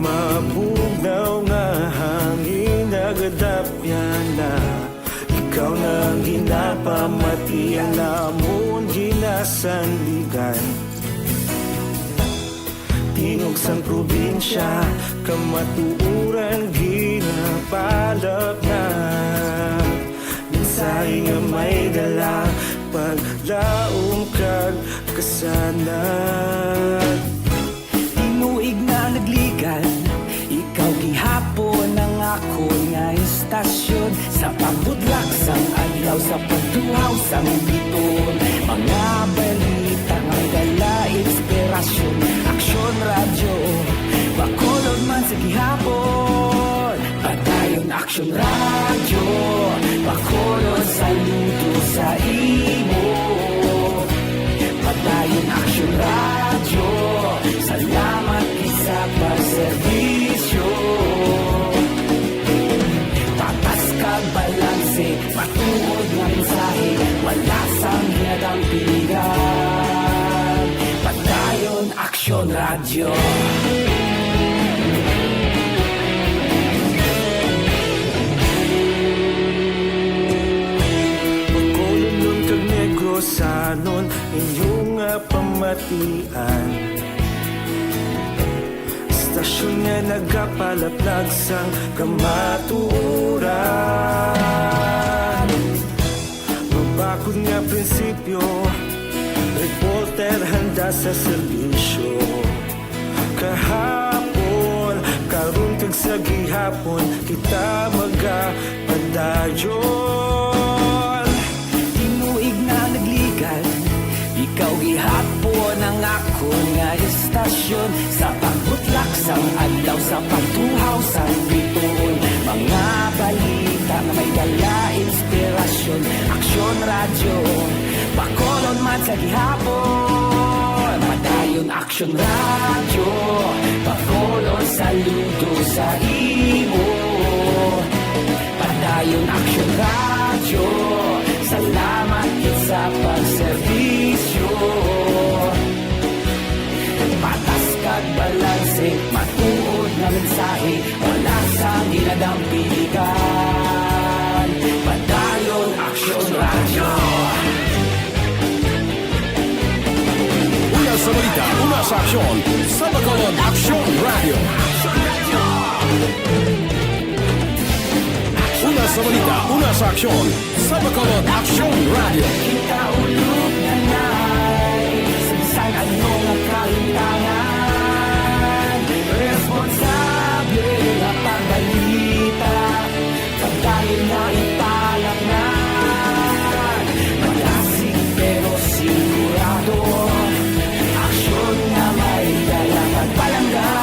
Mabugnaw nga hangin nagadapyan na ikaw nang ginapamatian namon ginasanligan tingog sang probinsya kamatuuran ginapalap na mensahe nga may dala paglaom kag kasanat tinuig na nagligan ikaw gihapon ang ako nga istasyon sa pagbutlak sang adlaw sa pagtuhaw sang biton mga balita nga dala inspirasyon aksyon radyo bakolod man sa gihapon padayon aksyon radyo bakolod saludo sa imo padayon aksyon radyo salamat sa pagserbisyo patas kag balanse patuod nga mensahe wala sang hinadang piligan padayon aksyon radyo pagkolon nun kag negrosanon inyong pamatian istasyon nga nagapalaplag sang kamatuuran mabakod nga prinsipyo reporter handa sa serbisyo kahapon karon kag sa gihapon kita magapadayon tinuig na nagligan ikaw gihapon ang ako nga istasyon sa pagbutlak sang adlaw sa pagtuhaw sa biton mga balita na may dala inspirasyon aksyon radyo bakolon man sa gihapon padayon aksyon radyo bakolon saludo sa imo padayon aksyon radyo salamat sa pagserbisyo patas kag balanse matuod na mensahe wala sa ginadang piligan padayon aksyon radyo Una sa balita, una sa aksyon, sa Bacolod Aksyon Radio. Una sa balita, una sa aksyon, sa Bacolod Aksyon Radio. kita ulog na na'y sansan anong nakahintangan responsable na pagbalita pagdahil na italak na malasig pero sigurado aksyon na may dala pagpalanggan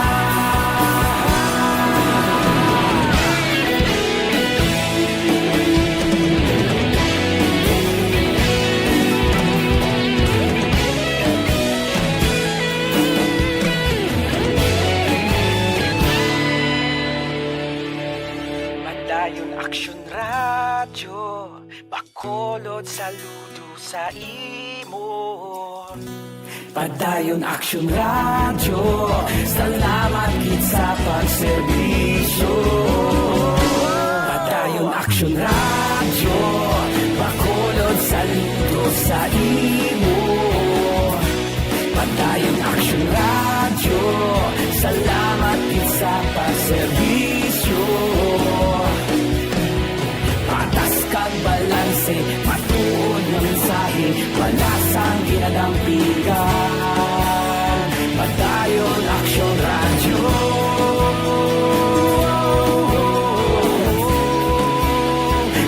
Bakulod saludo sa imo. Padayon Action Radio, salamat gid sa pagserbisyo. Padayon Action Radio, bakulod saludo sa imo. Padayon Action Radio, salamat gid sa pagserbisyo. Patas kag balanse, patuod ng mensahe, walasang ginadampigan. Padayon Action Radio.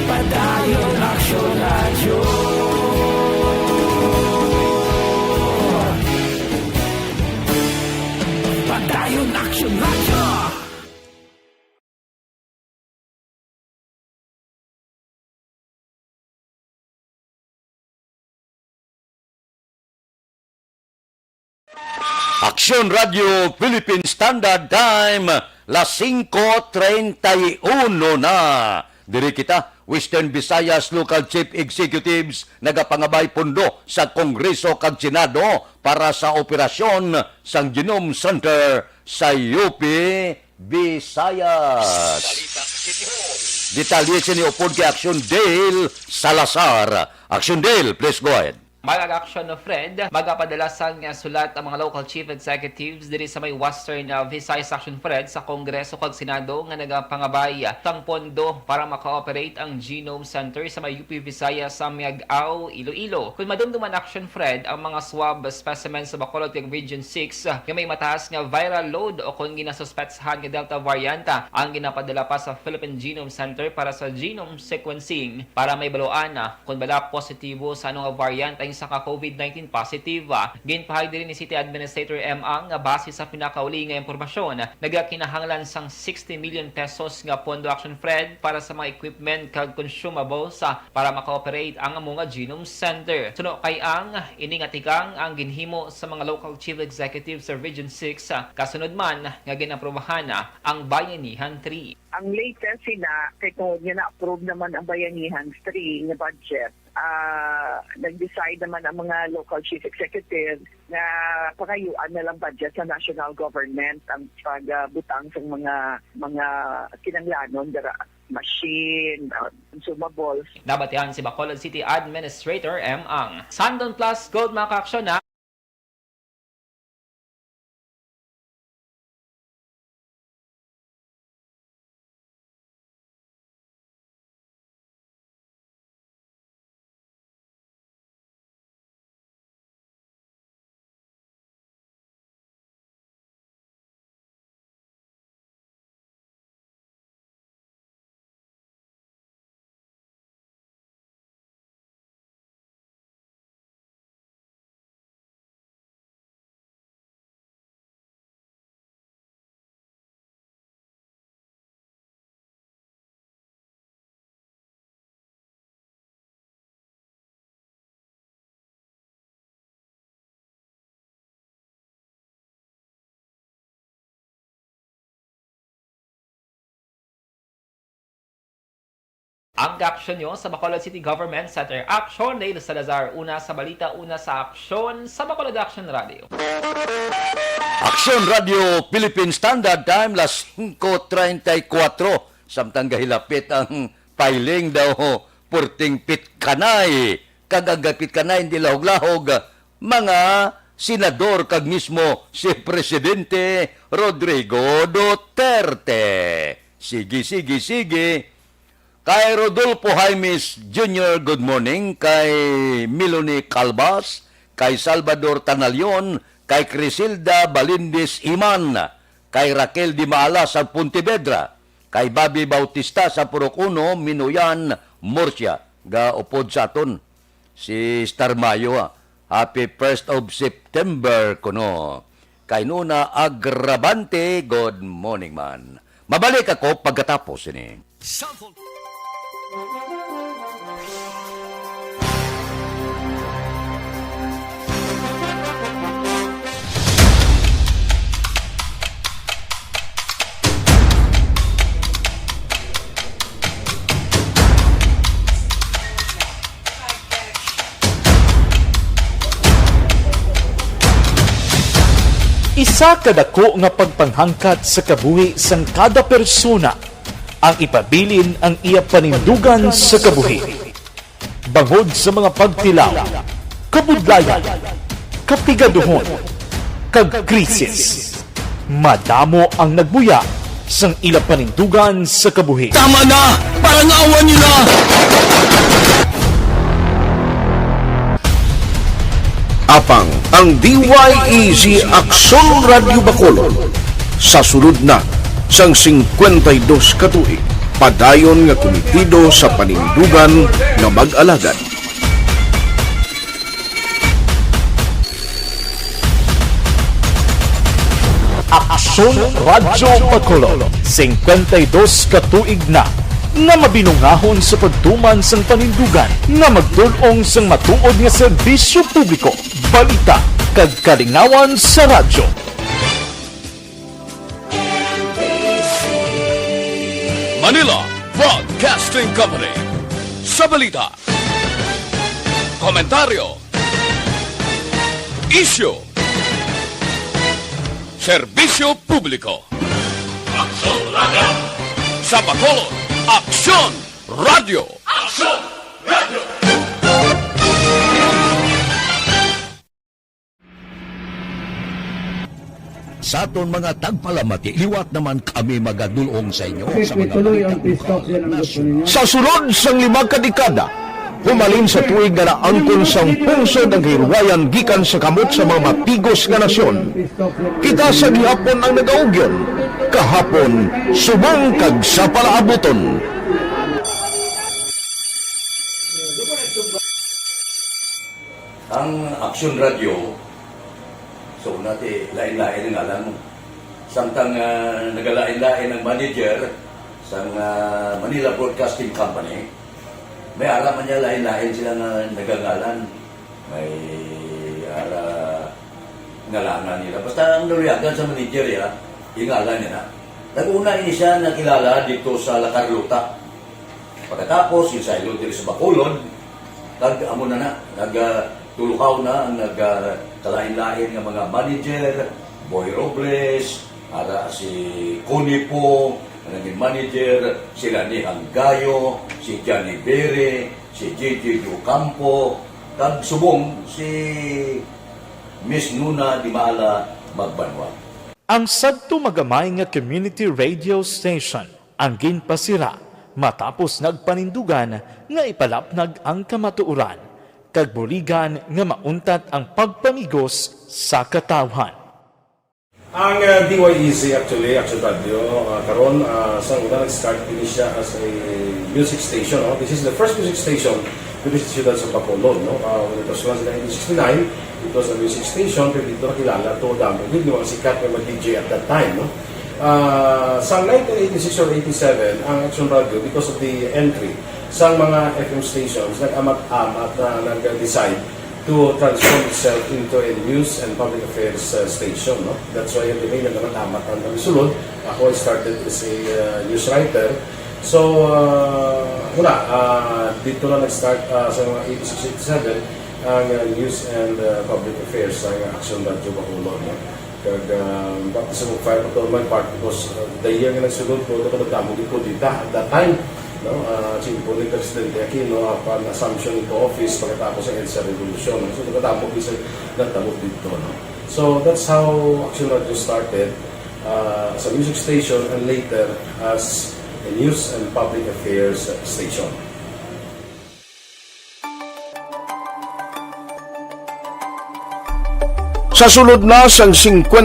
Padayon Action Radio. Padayon Action Radio. Aksyon Radio Philippine Standard Time, las 5:31 na. Diri kita, Western Visayas Local Chief Executives nagapangabay pundo sa Kongreso kag Senado para sa operasyon sang Genome Center sa UP Visayas. Detalye ni upod kay Aksyon Dale Salazar. Aksyon Dale, please go ahead. Mag-action no Fred, magapadala sang sulat ang mga local chief executives diri sa may Western Visayas Action Fred sa Kongreso kag Senado nga nagapangabay tang pondo para maka-operate ang Genome Center sa may UP Visayas sa Miag-Ao, Iloilo. Kung madumduman Action Fred ang mga swab specimens sa Bacolod kag Region 6 nga may mataas nga viral load o kung ginasuspetsahan nga Delta variant ang ginapadala pa sa Philippine Genome Center para sa genome sequencing para may baluan kung bala positibo sa anong variant sa COVID-19 positive. Ginpahayag din ni City Administrator M. Ang base sa pinakauli nga impormasyon, nagakinahanglan sang 60 million pesos nga pondo Action Fred para sa mga equipment kag consumables para maka-operate ang mga Genome Center. Suno kay ang iningatikang ang ginhimo sa mga local chief executives sa Region 6 kasunod man nga ginaprobahan ang Bayanihan 3. Ang latest sila, kay kung na-approve naman ang Bayanihan 3 nga budget, nag-decide naman ang mga local chief executive na pangayuan na lang budget sa national government ang pagbutang sa mga kinanglanon dara machine, consumables. Nabatihan si Bacolod City Administrator M. Ang. Sandon Plus Gold mga ka-aksyon na ang aksyon nyo sa Bacolod City Government Center. Action Dale Salazar, una sa balita, una sa aksyon sa Bacolod Action Radio. Aksyon Radio Philippine Standard Time, las 5:34. Samtang gahilapit ang filing daw purting pitkanay. Kagagapit kanay hindi lahog-lahog. Mga senador kag mismo si Presidente Rodrigo Duterte. Sige. Kay Rodolfo Jaimes Jr., good morning. Kay Melanie Calvas, kay Salvador Tanalion, kay Crisilda Balindis Iman, kay Raquel Di Maala sa Pontevedra, kay Bobby Bautista sa Purok 1, Minuyan, Murcia. Gaupod sa aton si Star Mayo. Happy 1st of September kuno. Kay Nuna Agravante, good morning man. Mabalik ako pagkatapos ini. Isa kadako nga pagpanghangkat sa kabuhi sang kada persona ang ipabilin ang iya panindugan sa kabuhi. Bangod sa mga pagtilaw, kabudlayan, kapigaduhon, kag krisis. Madamo ang nagbuya sang ila panindugan sa kabuhi. Tama na! Parang awan nyo na! Apang ang DYEZ Aksyon Radio Bacolod sa sulod na sang 52 katuig padayon nga komitido sa panindugan nga mag-alagad. Aksyon Radio Bacolod 52 katuig na nga mabinungahon sa pagtuman sang panindugan nga magtulong sang matuod nga serbisyo publiko, balita kag kalingawan sa radyo. Manila Broadcasting Company sa balita, komentaryo, isyu, serbisyo publiko. Aksyon Radio sa Bacolod. Aksyon Radio! Aksyon Radio! Sa aton mga tagpalamati, liwat naman kami magadulong sa inyo sa mga sa sulod sang 5 kadekada. Humalin sa tuig na naangkon sang pungsod ang hirwayan gikan sa kamot sa mga mapigos nga nasyon. Kita sa gihapon ang nagaugyon, kahapon subong kag sa palaabuton. Ang Aksyon Radio, so natin lain-lain ang alam mo. Samtang nagalain-lain ang manager sa Manila Broadcasting Company, may araman niya lain-lain sila nga nagangalan. May ngalangan nila. Basta ang naluyagan sa manager ya, ingalan niya na. Nag-una ini siya nakilala dito sa La Carlota. Pagkatapos, yung sa ilo dito sa Bacolod, amo na nagtulukaw na ang nagkalain-lain ng mga manager, Boy Robles, si Connie po, naging manager, sila ni Hanggayo, si Johnny Bere, si JJ Ocampo, kag subong si Miss Nuna Di Maala Magbanwa. Ang sadto magamay nga community radio station ang ginpasira matapos nagpanindugan nga ipalapnag ang kamatuoran kag buligan nga mauntat ang pagpamigos sa katawhan. Ang DYEZ actually, Aksyon Radio, karon sa una nag-start din siya as a music station. No? This is the first music station to this ciudad sa Bacolod. No? When it was launched in 1969, it was a music station, pero dito nakilala to dami. Hindi mga sikat na mag-DJ at that time. No? Sa 1986 or 87, ang Aksyon Radio, because of the entry sa mga FM stations, nag-amat-amat na nag-decide to transform itself into a news and public affairs station. No? That's why yung dimay na naman-amat ang sulod. Ako started as a news writer. So, dito na nag-start sa mga 86-87 ang news and public affairs sa Aksyon Radio Bacolod. No? Kag baptism of fire to my part because the year nga nagsulod ko, ito nagdamo dito at that time. No, simple ni Presidente Aquino upon assumption into office pagkatapos ng EDSA Revolution. So, nagkatapos isa nagtamo dito. No? So, that's how Aksyon Radio started as a music station and later as a news and public affairs station. Sa sulod na sang 52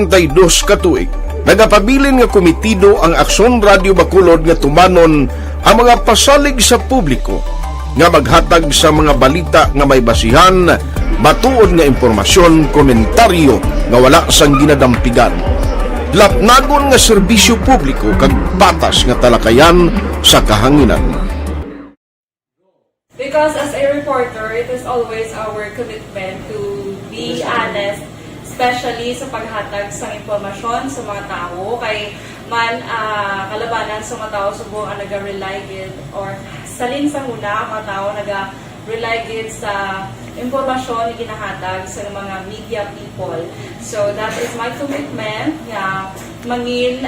katuig, nagapabilin nga komitido ang Aksyon Radio Bacolod nga tumanon ang mga pasalig sa publiko nga maghatag sa mga balita nga may basihan, matuod nga impormasyon, komentaryo nga wala sang ginadampigan. Lapnagon nga serbisyo publiko kag patas nga talakayan sa kahanginan. Because as a reporter, it is always our commitment to be honest, especially sa paghatag sa impormasyon sa mga tao kay man kalabanan sa mga tao subong ang naga-rely gid or salin sa muna ang mga tao naga-rely gid sa impormasyon na ginahatag sa mga media people. So that is my commitment nga mangin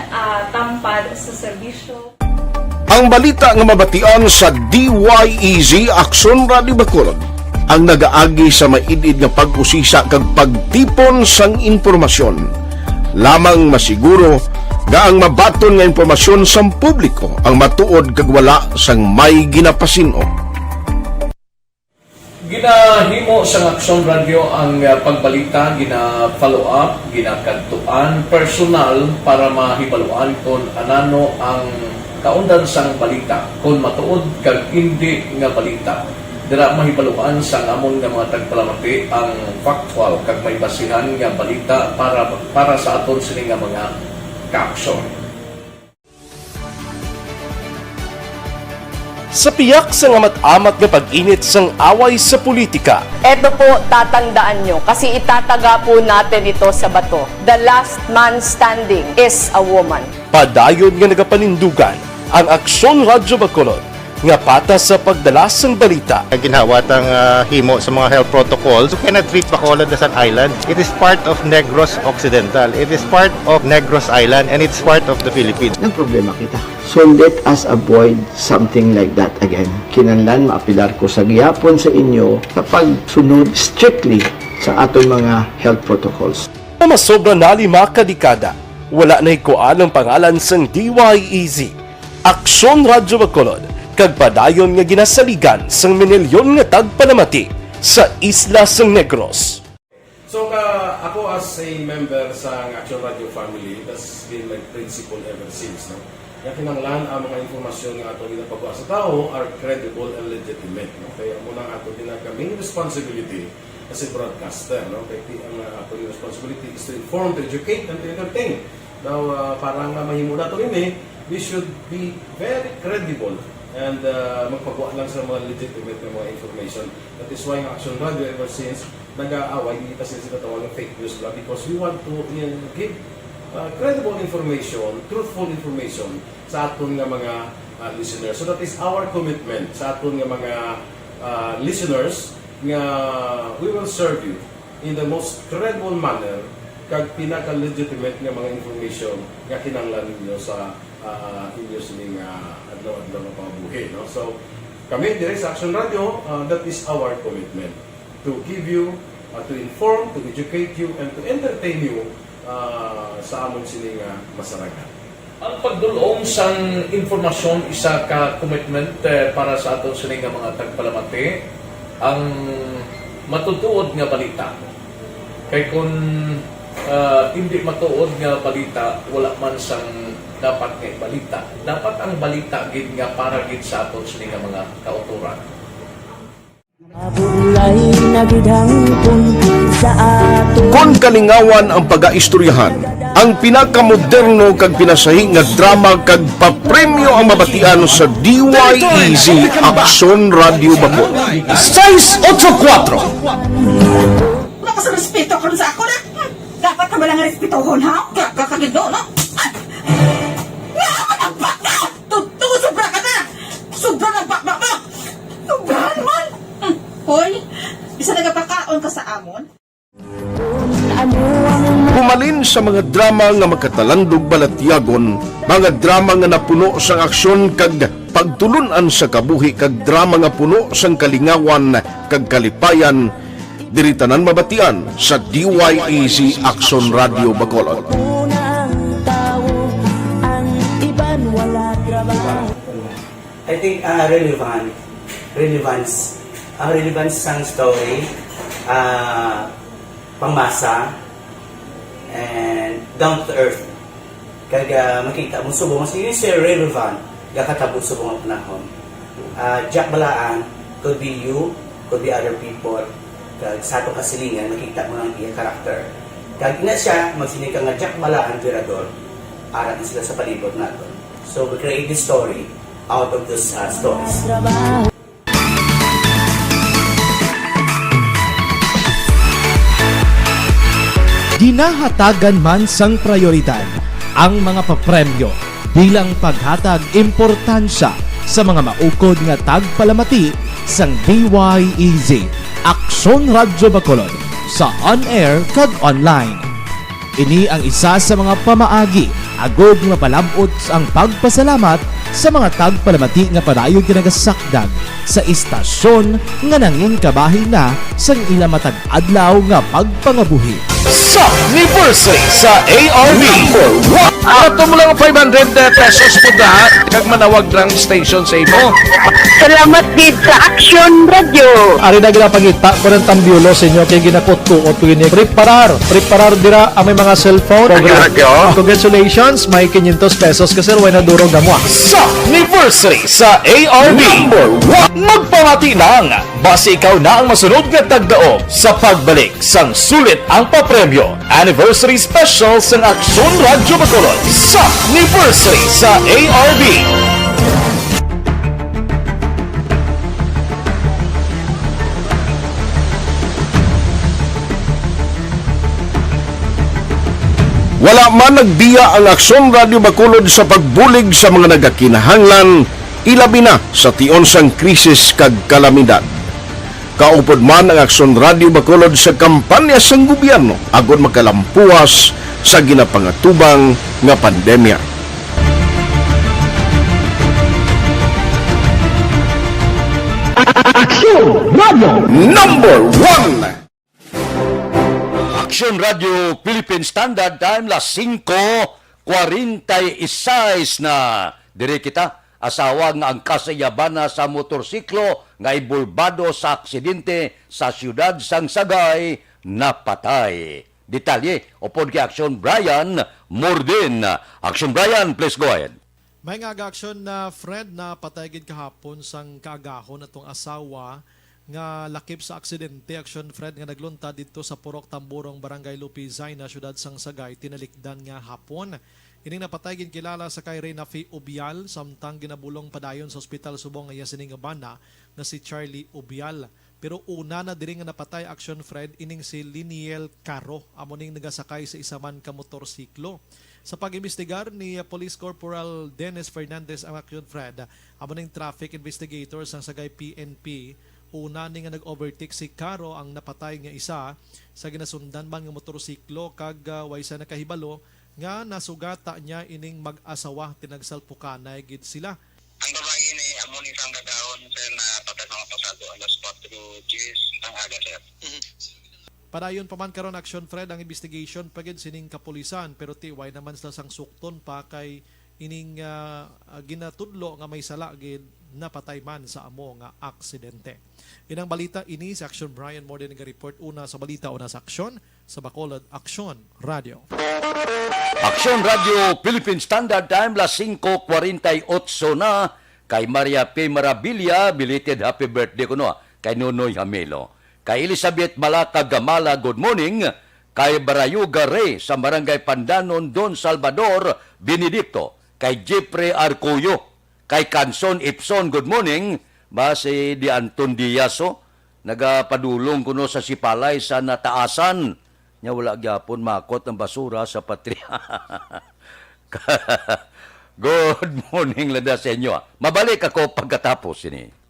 tampad sa serbisyo. Ang balita nga mabatian sa DYEZ Aksyon Radio Bacolod ang nagaagi sa maidid nga pag-usisa kag pagtipon sang impormasyon. Lamang masiguro nga ang mabaton nga impormasyon sang publiko ang matuod kag wala sang may ginapasino. Ginahimo sa Aksyon Radio ang pagbalita, gina-follow up, ginakadtuan personal para mahibaluan kung anano ang kaundan sang balita, kung matuod kag hindi nga balita. Dira mahibaluan sang amon nga mga tagpalamati ang factual kag may basihan nga balita para sa aton sini nga mga kaaksyon. Sa piyak sa amat-amat nga pag-init sang away sa politika. Ito po, tatandaan nyo, kasi itataga po natin ito sa bato. The last man standing is a woman. Padayon nga nagapanindugan ang Aksyon Radio Bacolod nga patas sa pagdala sang balita. Ginhawat ang himo sa mga health protocols. You cannot treat Bacolod as an island. It is part of Negros Occidental. It is part of Negros Island and it's part of the Philippines. Ang problema kita. So let us avoid something like that again. Kinahanglan maapilar ko sa gihapon sa inyo sa pagsunod strictly sa aton mga health protocols. Masobra na 5 kadekada, wala na ikuan ang pangalan sang DYEZ, Aksyon Radio Bacolod, kag padayon nga ginasaligan sang minilyon nga tagpanamati sa isla sang Negros. So ako as a member sa Action Radio family, that's been my principle ever since. No? Kaya kinanglan ang mga informasyon nga ato ginapagawa sa tao are credible and legitimate. No? Kaya muna ato ginagkaming responsibility as a broadcaster. No? Kaya ang ato responsibility is to inform, to educate, and to entertain. Now, parang mahimo na ito we should be very credible and magpagawa lang sa mga legitimate na mga information. That is why ang Action Radio ever since nag-aaway, hindi kasi sila tawag ng fake news lang because we want to give credible information, truthful information sa aton nga mga listeners. So that is our commitment sa aton nga mga listeners nga we will serve you in the most credible manner kag pinaka-legitimate nga mga information nga kinahanglan ninyo sa inyo sining adlaw-adlaw nga pamumuhay. No? So, kami dire sa Action Radio, that is our commitment to give you, to inform, to educate you, and to entertain you sa amon sining masaragan. Ang pagdulong sang informasyon isa ka commitment para sa aton sining mga tagpalamati ang matutuod nga balita. Kay kung hindi matuod nga balita, wala man sang dapat nga balita. Dapat ang balita gid nga para gid sa aton sining mga kauturan. Kon kalingawan ang pag-aistoryahan, ang pinakamoderno kag pinasahi nga drama kag papremyo ang mabatian sa DYEZ Aksyon Radio Bacolod. 684. Wala ka sa respeto ko sa ako na. Dapat ka malang respetohon ha? Kakagido, no? Nga, ang baka! Sobra ka na! Sobra ng baka mo! Sobra naman! Hoy, isa nagapakaon ka sa amon? Pumalin sa mga drama nga magkatalandog balatyagon, mga drama nga napuno sang aksyon kag pagtulunan sa kabuhi kag drama nga puno sang kalingawan kag kalipayan, diritanan mabatian sa DYEZ Aksyon Radio Bacolod. I think relevance sang story, pangmasa, and down to earth. Kaya makita mo subong, mas yun siya relevant, kakatapos subong ang panahon. Jack Balaan, could be you, could be other people. Kag sa ato kasilingan, makita mo ang iyang karakter. Kag ina siya, magsinig ka nga Jack Balaan, Virador, arat sila sa palibot natin. So we create this story out of those stories. Ginahatagan man sang prioridad ang mga papremyo bilang paghatag importansya sa mga maukod nga tagpalamati sang DYEZ Aksyon Radyo Bacolod sa on-air kag online. Ini ang isa sa mga pamaagi agod mapalabot ang pagpasalamat sa mga tagpalamati nga padayon kinagasakdag sa istasyon nga nangin kabahin na sang ila matag adlaw nga pagpangabuhi. Sa anniversary sa ARB ato mo lang 500 pesos po na kag manawag lang station sa imo. Salamat din sa Aksyon Radio. Ari na ginapangita ko ng tambyulo sa inyo kay ginakot ko o tuwini preparar dira ang may mga cellphone program. Congratulations, may 500 pesos kasi way na durog gamwa. Sa anniversary sa ARB magpamati lang base ikaw na ang masunod nga tagdaog sa pagbalik sang sulit ang papremyo anniversary special sa Aksyon Radyo Bacolod sa anniversary sa ARB. Wala man nagbiya ang Aksyon Radio Bacolod sa pagbulig sa mga nagakinahanglan, ilabi na sa tion sang krisis kag kalamidad. Kaupod man ang Aksyon Radio Bacolod sa kampanya sang gobyerno agod makalampuas sa ginapangatubang nga pandemya. Aksyon Radio Number 1. Aksyon Radio Philippine Standard Time las 5:46 na. Dire kita asawa nga ang kasayabana sa motorsiklo nga ibulbado sa aksidente sa siyudad sang Sagay napatay. Detalye upod kay Aksyon Brian Morden. Aksyon Brian, please go ahead. May nga aksyon na Fred na patay gid kahapon sang kaagahon atong asawa nga lakip sa aksidente. Aksyon Fred nga naglunta dito sa Purok Tamburong, Barangay Lupizay na siyudad sang Sagay tinalikdan nga hapon. Ining napatay gid kilala sa kay Renafi Ubial samtang ginabulong padayon sa Ospital Subong nga sining bana na si Charlie Ubial. Pero una na diri nga napatay Aksyon Fred ining si Liniel Caro amo ning nagasakay sa isa man ka motorsiklo. Sa pag-imbestigar ni Police Corporal Dennis Fernandez ang Aksyon Fred, amo ning traffic investigators ang Sagay PNP, una ni nga nag-overtake si Caro ang napatay nga isa sa ginasundan man nga motorsiklo kag waysa nakahibalo nga nasugata niya ining mag-asawa tinagsalpukanay gid sila. Ang babae ni amo ni sang gagawon sir na patay mga pasado alas 4:10 ang aga sir. Padayon pa man karon Aksyon Fred ang investigation pagid sining kapulisan pero tiway naman sila sang sukton pa kay ining ginatudlo nga may sala gid napatay man sa amo nga aksidente. Inang balita ini sa Aksyon Brian Morden nga report una sa balita una sa Aksyon sa Bacolod Aksyon Radio. Aksyon Radio Philippine Standard Time las 5:48 na. Kay Maria P. Marabilia belated happy birthday kuno kay Nonoy Hamelo. Kay Elizabeth Malaka Gamala, good morning. Kay Barayuga Ray sa Barangay Pandanon, Don Salvador, Benedicto. Kay Jeffrey Arcuyo. Kay Canson Ipson, good morning. Si Di Anton Diaso, nagapadulong kuno sa Sipalay sa nataasan. Nya wala gyapon makot ang basura sa patria. Good morning lada sa inyo. Mabalik ako pagkatapos ini.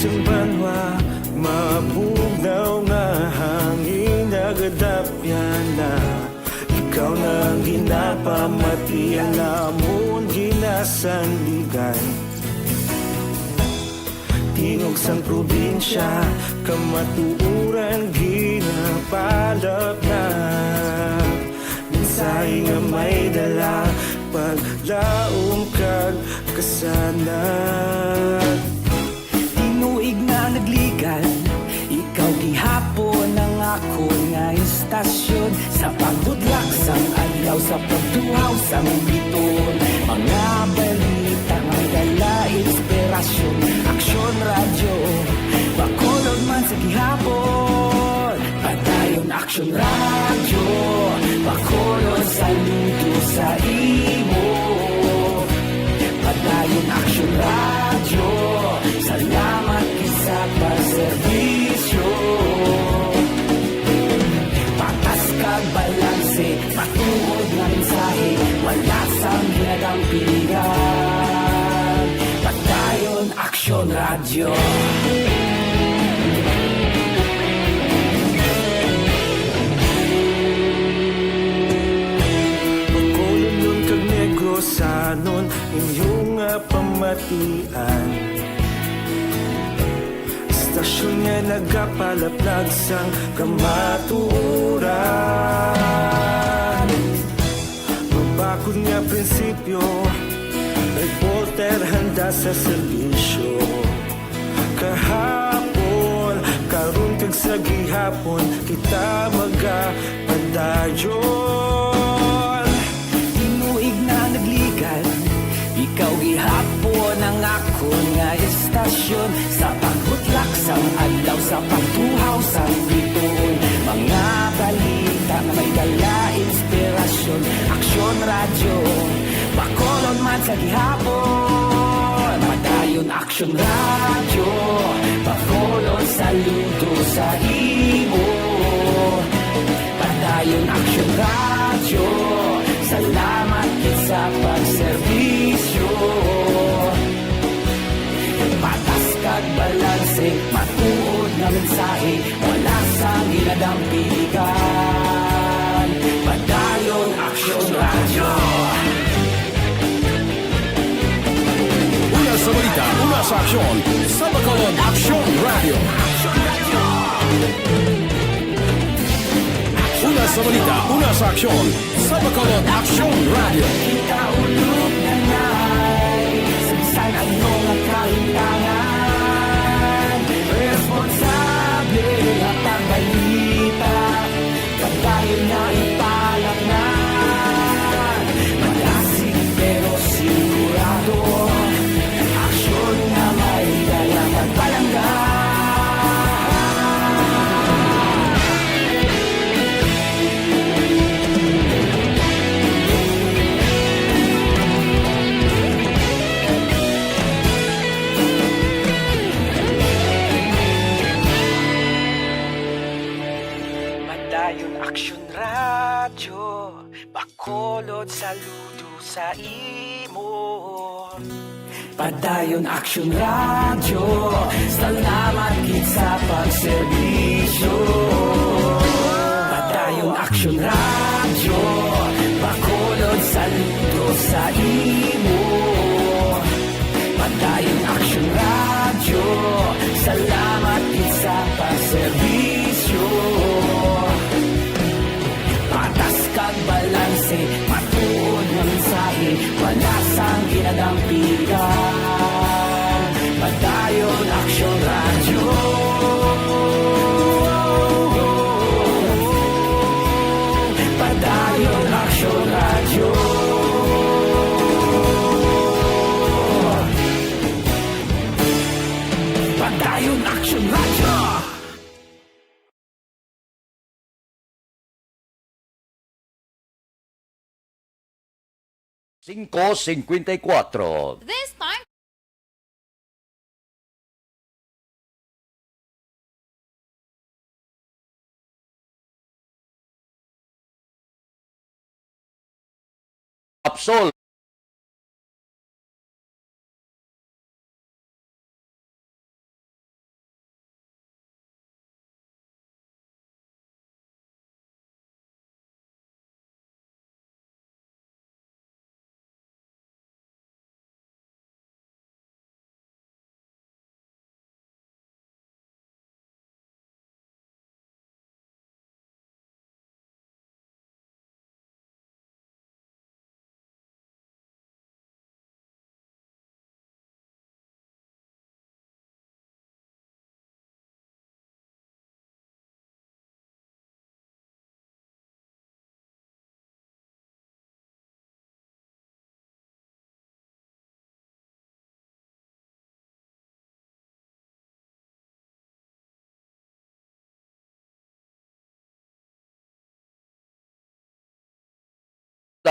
Banwa, mabugnaw nga hangin nagadapyan na ikaw na ang ginapamati ang namon ginasandigan tingog sang probinsya kamatuuran ginapalap na minsay nga may dala paglaom kag kasanat Tinuig na nagligan, ikaw gihapon ang ako nga istasyon sa pagbudlak sang adlaw sa pagtuhaw sang biton mga balita nga dala inspirasyon Aksyon Radio Bacolod man sa gihapon padayon Action Radio, Bacolod saludo sa imo. Padayon Action Radio, salamat sa pagserbisyo. Patas kag balanse, matuod nga mensahe, wala sang hinagang pilihan. Padayon Action Radio. Sanon inyong pamatian, istasyon nga nagapalaplag sang kamaturan. Mabakod nga prinsipyo, reporter handa sa serbisyo. Kahapon, karun kag sa gihapon, kita magapadayon. Ikaw gihapon ang ako nga istasyon, sa pagbutlak sang adlaw, sa pagtuhaw sang bituon. Mga balita na may dala inspirasyon. Aksyon Radio, Bacolod man sa gihapon. Padayon Aksyon Radio, Bacolod saludo sa imo. Padayon Aksyon Radio, salamat sa pagserbisyo. Patas kag balanse, matuod na mensahe, wala sang ginadampigan. Padayon Action Radio. Una sa balita, una sa aksyon, sa Bacolod Action Radio. Una sa balita, una sa aksyon, sa Bacolod Action Radio. Kaulog na na'y sagsang ano nga kahintangan. Responsable at ang balita, kagayon na ipalaknan. Malasig pero sigurado, aksyon na may dalang pagpalanggan. Action Radio, Bacolod saludo sa imo. Padayon Action Radio, salamat gid sa pagserbisyo. Padayon Action Radio, Bacolod saludo sa imo. Padayon Action Radio, salamat gid sa pagserbisyo. Patas kag balanse, matuod nga mensahe, wala sang ginadampigan. Padayon Action Radio. Padayon Action Radio. Padayon Action Radio. 5:54. This time, Absol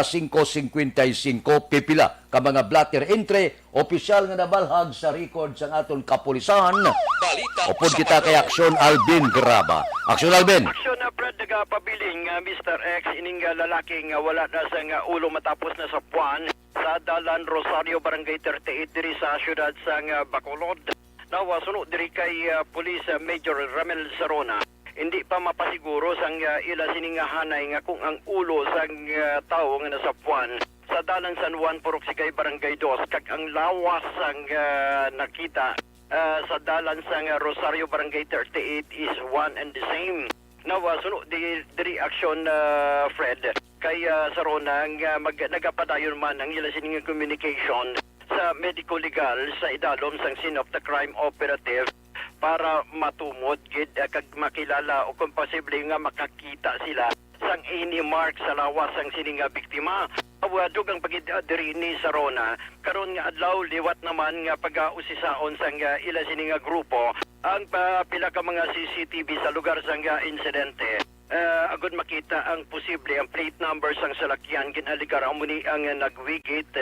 5:55 pipila ka mga blatter entry opisyal nga nabalhag sa record sa aton kapulisan. Upod kita kay Aksyon Alvin Graba. Aksyon Alvin. Aksyon na Brad nagapabiling Mr. X ining lalaking wala na sa ulo matapos na sa puwan sa Dalan Rosario Barangay 38 diri sa syudad sa Bacolod. Nawa sunod diri kay Police Major Ramel Sarona. Hindi pa mapasiguro sang ila siningahanay nga kung ang ulo sang tao nga nasa puwan sa Dalan San Juan Purok Sikay Barangay 2 kag ang lawas sang nakita sa Dalan sang Rosario Barangay 38 is one and the same. Nawa sunod diri action Fred kay Sarona nga nagapadayon man ang ila sining communication sa medico legal sa idalom sang scene of the crime operative para matumod gid kag makilala o kung posible nga makakita sila sang any mark sa lawas sang sining biktima. Awadog ang pagidiri ni Sarona karon nga adlaw liwat naman nga pag-usisaon sang ila sining grupo ang pila ka mga CCTV sa lugar sang insidente. Agud makita ang posible ang plate number sang salakyan ginaligar amuni ang nagwigit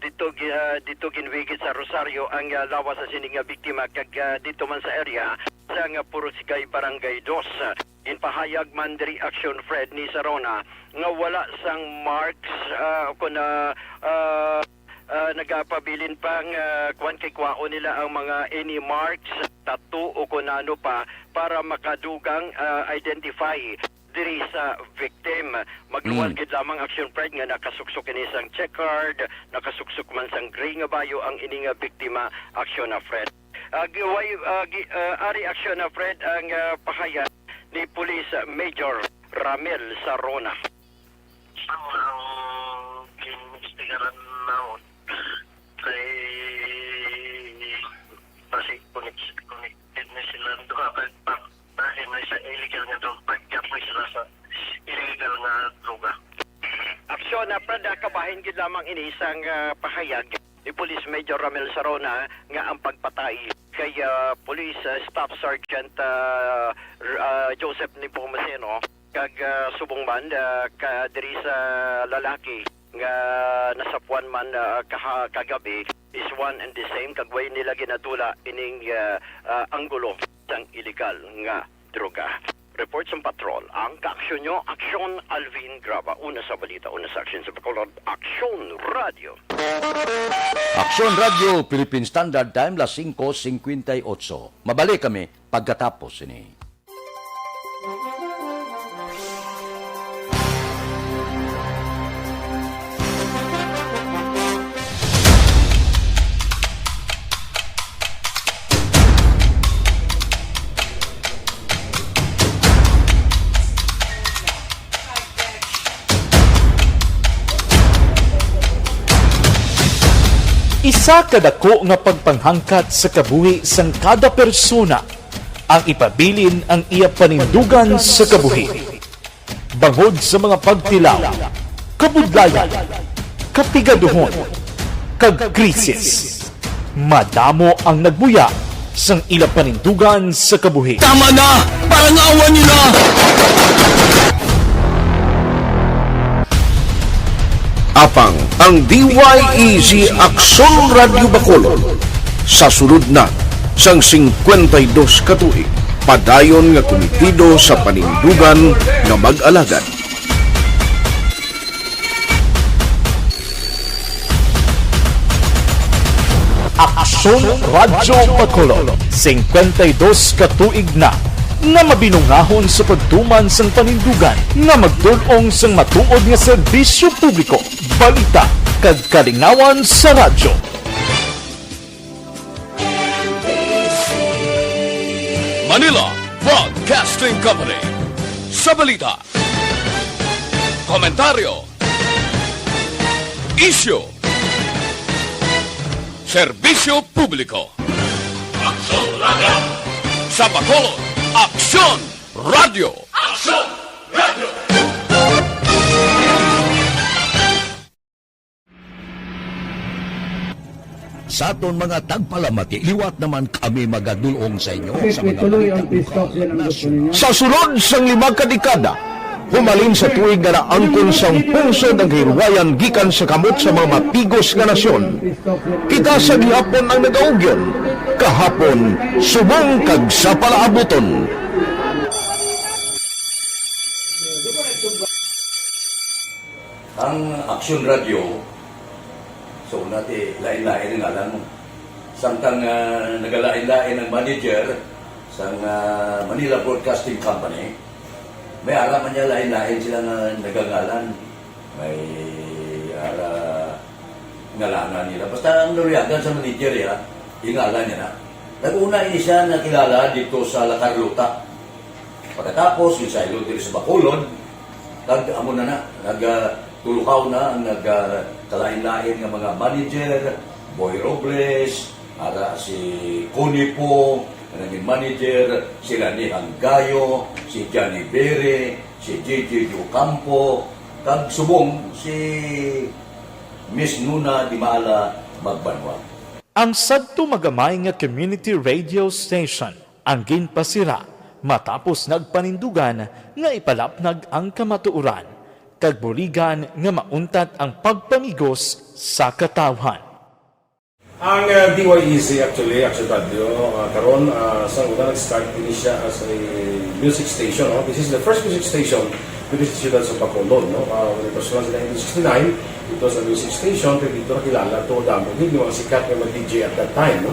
dito ginwigit sa Rosario ang lawas sa sining biktima kag dito man sa area sa Puro Sikay Barangay 2. Inpahayag man diri action Fred ni Sarona nga wala sang marks kung nagapabilin pang kwan kay kwao nila ang mga any marks, tattoo o kung ano pa para makadugang identify diri sa victim. Magluwal gid lamang action Fred nga nakasuksok ini sang check card, nakasuksok man sang gray nga bayo ang ini nga biktima action na Fred. Ari action na Fred ang pahayag ni Police Major Ramel Sarona. Ang investigaran naon kay basic connected na sila doon dahil na sa illegal nga doon pagkapoy sila sa illegal nga droga. Aksyon na Fred kabahin gid lamang ini sang pahayag ni Police Major Ramel Sarona nga ang pagpatay kay Police Staff Sergeant Joseph Nepomuceno kag subong man diri sa lalaki nga nasapuan man kagabi is one and the same kag way nila ginadula ining anggulo sang illegal nga droga. Report sa patrol. Ang kaaksyon nyo, Aksyon Alvin Graba. Una sa balita, una sa aksyon sa Bacolod, Aksyon Radio. Aksyon Radio, Philippine Standard Time, las 5:58. Mabalik kami pagkatapos ini. Isa kadako nga pagpanghangkat sa kabuhi sang kada persona ang ipabilin ang iya panindugan sa kabuhi. Bangod sa mga pagtilaw, kabudlayan, kapigaduhon, kag krisis. Madamo ang nagbuya sang ila panindugan sa kabuhi. Tama na! Parang awan niyo na! Apang ang DYEZ Aksyon Radio Bacolod sa sulod na sang 52 katuig padayon nga komitido sa panindugan nga mag-alagad. Aksyon Radio Bacolod 52 katuig na nga mabinungahon sa pagtuman sang panindugan nga magtulong sang matuod nga serbisyo publiko, balita kag kalingawan sa radyo. Manila Broadcasting Company. Sa balita, komentaryo, isyu, serbisyo publiko. Aksyon Radio. Sa Bacolod, Aksyon Radio. Aksyon Radio. Sa aton mga tagpalamati, liwat naman kami magadulong sa inyo sa mga Tuloy ang peace talk yan ang gusto ninyo. Sa sulod sang 5 kadekada, Humalin sa tuig nga naangkon sang pungsod ang hirwayan gikan sa kamot sa mga mapigos nga nasyon. Kita sa gihapon ang nagaugyon, kahapon subong kag sa palaabuton. Ang Aksyon Radio, so natin lain-lain ang alam mo. Samtang nagalain-lain ang manager sa Manila Broadcasting Company, may araman niya lain-lain sila nga nagangalan. May ngalangan nila. Basta ang naluyagan sa manager ya, ingalan niya na. Nag-una ini siya nakilala dito sa La Carlota. Pagkatapos, yung sa Ilodiri sa Bacolod, amo na nagtulukaw na ang nagkalain-lain ng mga manager, Boy Robles, si Conipo, naging manager, si Rani Hanggayo, si Johnny Bere, si JJ Ocampo, kag subong si Miss Nuna Dimala Magbanwa. Ang sadto magamay nga community radio station ang ginpasira matapos nagpanindugan nga ipalapnag ang kamatuoran kag buligan nga mauntat ang pagpamigos sa katawhan. Ang DYEZ actually, Action Radio, karon sa una nag-start din siya as a music station. No? This is the first music station with the Ciudad sa Bacolod. No? When it was launched in 1969, it was a music station. Pero dito nakilala to damo. Hindi mga sikat na mag-DJ at that time. No?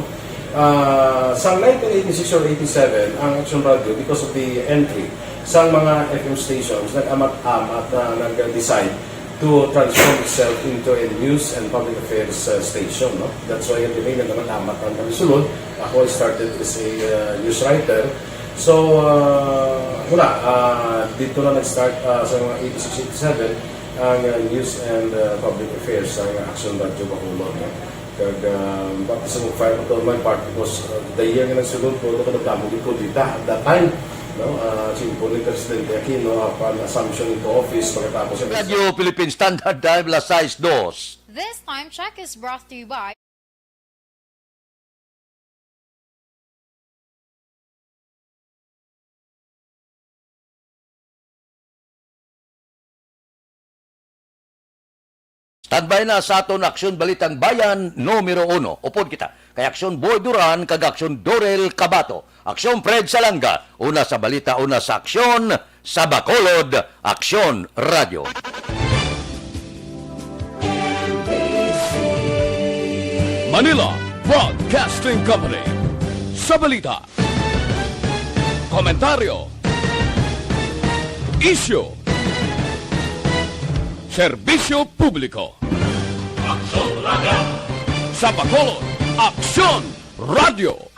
Sa 1986 or 87, ang Action Radio, because of the entry sa mga FM stations, nag-amat-amat na nag-decide to transform itself into a news and public affairs station. No? That's why yung dinay na naman amat ang kami sulod. Ako started as a news writer. So, dito na nag-start sa mga 86-87 ang news and public affairs sa Action Radio Bacolod. No? Kag bakit sa mga fire to my part because the year nga nagsulod ko, ito ka nagdamo dito at that time. No, simple ni Presidente Aquino upon assumption into office pagkatapos sa Radio Philippine Standard Time las 6:02. This time check is brought to you by Standby na sa aton Aksyon Balitang Bayan numero 1. Upod kita kay Aksyon Boy Duran kag Aksyon Dorel Cabato. Aksyon Fred Salanga, una sa balita, una sa aksyon, sa Bacolod, Aksyon Radio. Manila Broadcasting Company. Sa balita, komentaryo, issue, serbisyo publiko. Aksyon Radio. Sa Bacolod, Aksyon Radio.